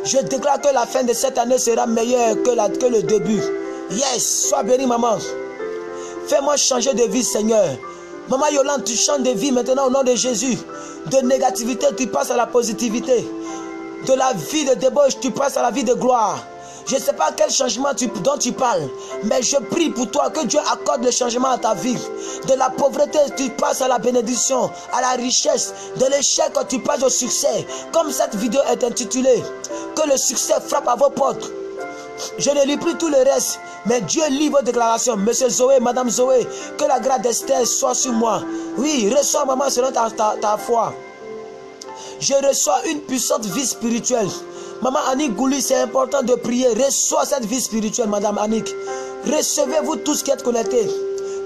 Je déclare que la fin de cette année sera meilleure que le début. Yes, sois béni maman. Fais-moi changer de vie, Seigneur. Maman Yolande, tu changes de vie maintenant au nom de Jésus. De négativité, tu passes à la positivité. De la vie de débauche, tu passes à la vie de gloire. Je ne sais pas quel changement dont tu parles, mais je prie pour toi que Dieu accorde le changement à ta vie. De la pauvreté, tu passes à la bénédiction, à la richesse. De l'échec, tu passes au succès. Comme cette vidéo est intitulée, que le succès frappe à vos portes. Je ne lis plus tout le reste, mais Dieu lit vos déclarations. Monsieur Zoé, Madame Zoé, que la grâce d'Esther soit sur moi. Oui, reçois maman selon ta foi. Je reçois une puissante vie spirituelle. Maman Annick Gouli, c'est important de prier. Reçois cette vie spirituelle, Madame Annick. Recevez-vous tous qui êtes connectés.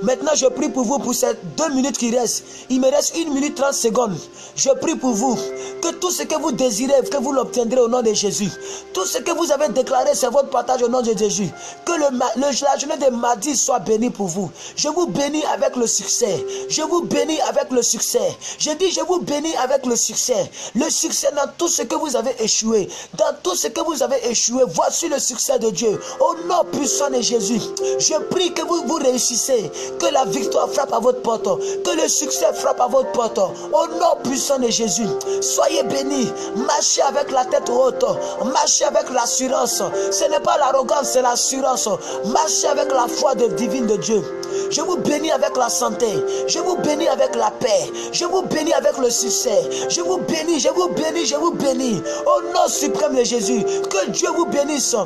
Maintenant, je prie pour vous pour ces 2 minutes qui restent. Il me reste 1 minute 30 secondes. Je prie pour vous que tout ce que vous désirez, que vous l'obtiendrez au nom de Jésus. Tout ce que vous avez déclaré, c'est votre partage au nom de Jésus. Que la journée de mardi soit bénie pour vous. Je vous bénis avec le succès. Je vous bénis avec le succès. Je dis, je vous bénis avec le succès. Le succès dans tout ce que vous avez échoué. Dans tout ce que vous avez échoué, voici le succès de Dieu. Au nom puissant de Jésus, je prie que vous réussissez. Que la victoire frappe à votre porte. Que le succès frappe à votre porte. Au nom puissant de Jésus. Soyez bénis. Marchez avec la tête haute. Marchez avec l'assurance. Ce n'est pas l'arrogance, c'est l'assurance. Marchez avec la foi divine de Dieu. Je vous bénis avec la santé. Je vous bénis avec la paix. Je vous bénis avec le succès. Je vous bénis, je vous bénis, je vous bénis. Au nom suprême de Jésus. Que Dieu vous bénisse.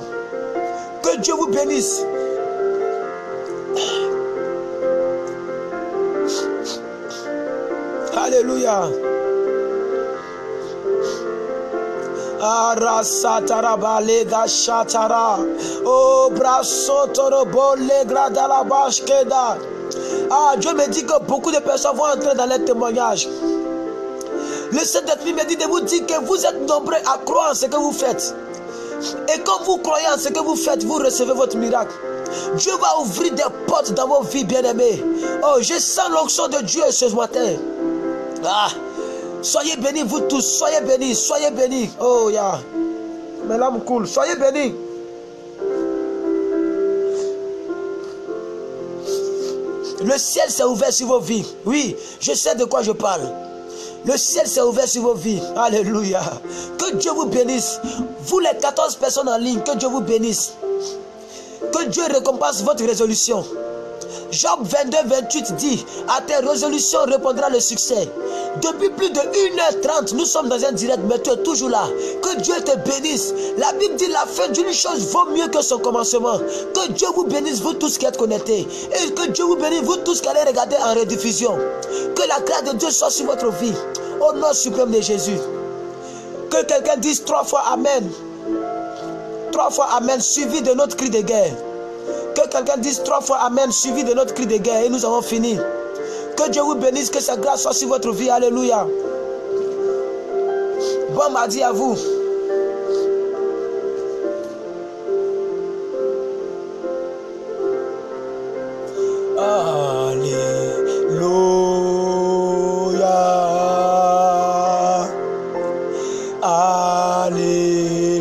Que Dieu vous bénisse. Alléluia. Arasatarabalega shatara. Oh brasotorobo legradalabashkeda. Ah, Dieu me dit que beaucoup de personnes vont entrer dans les témoignages. Le Saint-Esprit me dit de vous dire que vous êtes nombreux à croire en ce que vous faites. Et quand vous croyez en ce que vous faites, vous recevez votre miracle. Dieu va ouvrir des portes dans vos vies, bien-aimés. Oh, je sens l'onction de Dieu ce matin. Ah, soyez bénis vous tous, soyez bénis, soyez bénis. Oh, yeah. Mes larmes coulent, soyez bénis. Le ciel s'est ouvert sur vos vies. Oui, je sais de quoi je parle. Le ciel s'est ouvert sur vos vies. Alléluia. Que Dieu vous bénisse. Vous les 14 personnes en ligne, que Dieu vous bénisse. Que Dieu récompense votre résolution. Job 22, 28 dit, à tes résolutions répondra le succès. Depuis plus de 1h30, nous sommes dans un direct, mais tu es toujours là. Que Dieu te bénisse. La Bible dit, la fin d'une chose vaut mieux que son commencement. Que Dieu vous bénisse, vous tous qui êtes connectés. Et que Dieu vous bénisse, vous tous qui allez regarder en rediffusion. Que la grâce de Dieu soit sur votre vie. Au nom suprême de Jésus. Que quelqu'un dise 3 fois Amen. 3 fois Amen, suivi de notre cri de guerre. Que quelqu'un dise 3 fois Amen, suivi de notre cri de guerre. Et nous avons fini. Que Dieu vous bénisse, que sa grâce soit sur votre vie. Alléluia. Bon mardi à vous. Alléluia.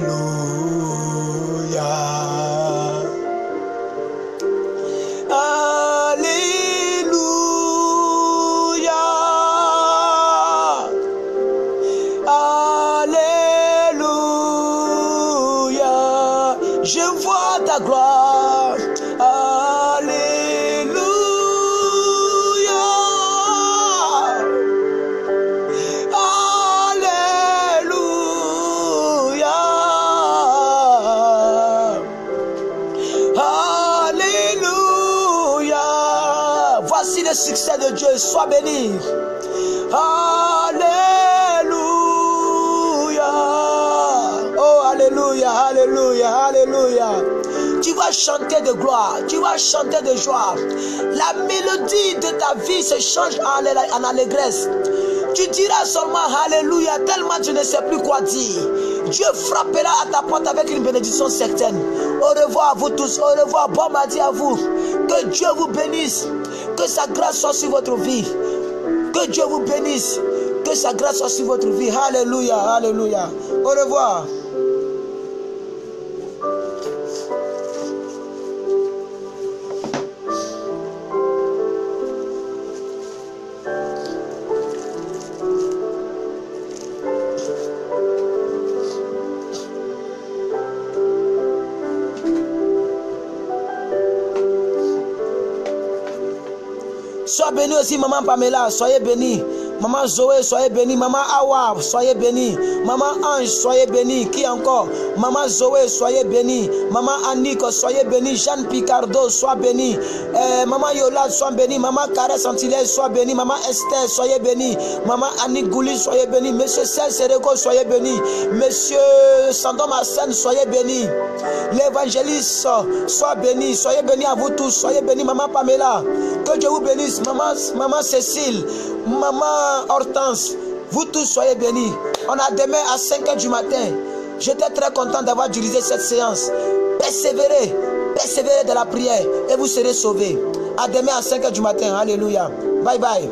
Alléluia. Je vois ta gloire. Alléluia. Alléluia. Alléluia. Voici le succès de Dieu. Sois béni. Alléluia. Oh, alléluia, alléluia, alléluia. Tu vas chanter de gloire, tu vas chanter de joie. La mélodie de ta vie se change en allégresse. Tu diras seulement alléluia tellement tu ne sais plus quoi dire. Dieu frappera à ta porte avec une bénédiction certaine. Au revoir à vous tous, au revoir, bon mardi à vous. Que Dieu vous bénisse, que sa grâce soit sur votre vie. Que Dieu vous bénisse, que sa grâce soit sur votre vie. Alléluia, alléluia. Au revoir. Sois béni aussi, maman Pamela, soyez béni. Maman Zoé, soyez béni. Maman Awa, soyez béni. Maman Ange, soyez béni. Qui encore? Maman Zoé, soyez béni. Maman Annick, soyez béni. Jeanne Picardo, sois béni. Maman Yolande, sois béni. Maman Caresse Antilles, sois béni. Maman Esther, soyez béni. Maman Annick Gouli, soyez béni. Monsieur Sel Sereko, soyez béni. Monsieur Sandom Assen, soyez béni. L'évangéliste, sois béni. Soyez béni à vous tous. Soyez béni, maman Pamela. Que Dieu vous bénisse. Maman Cécile. Maman Hortense, vous tous soyez bénis. On a demain à 5 h du matin. J'étais très content d'avoir dirigé cette séance. Persévérez, persévérez de la prière et vous serez sauvés. À demain à 5 h du matin. Alléluia. Bye bye.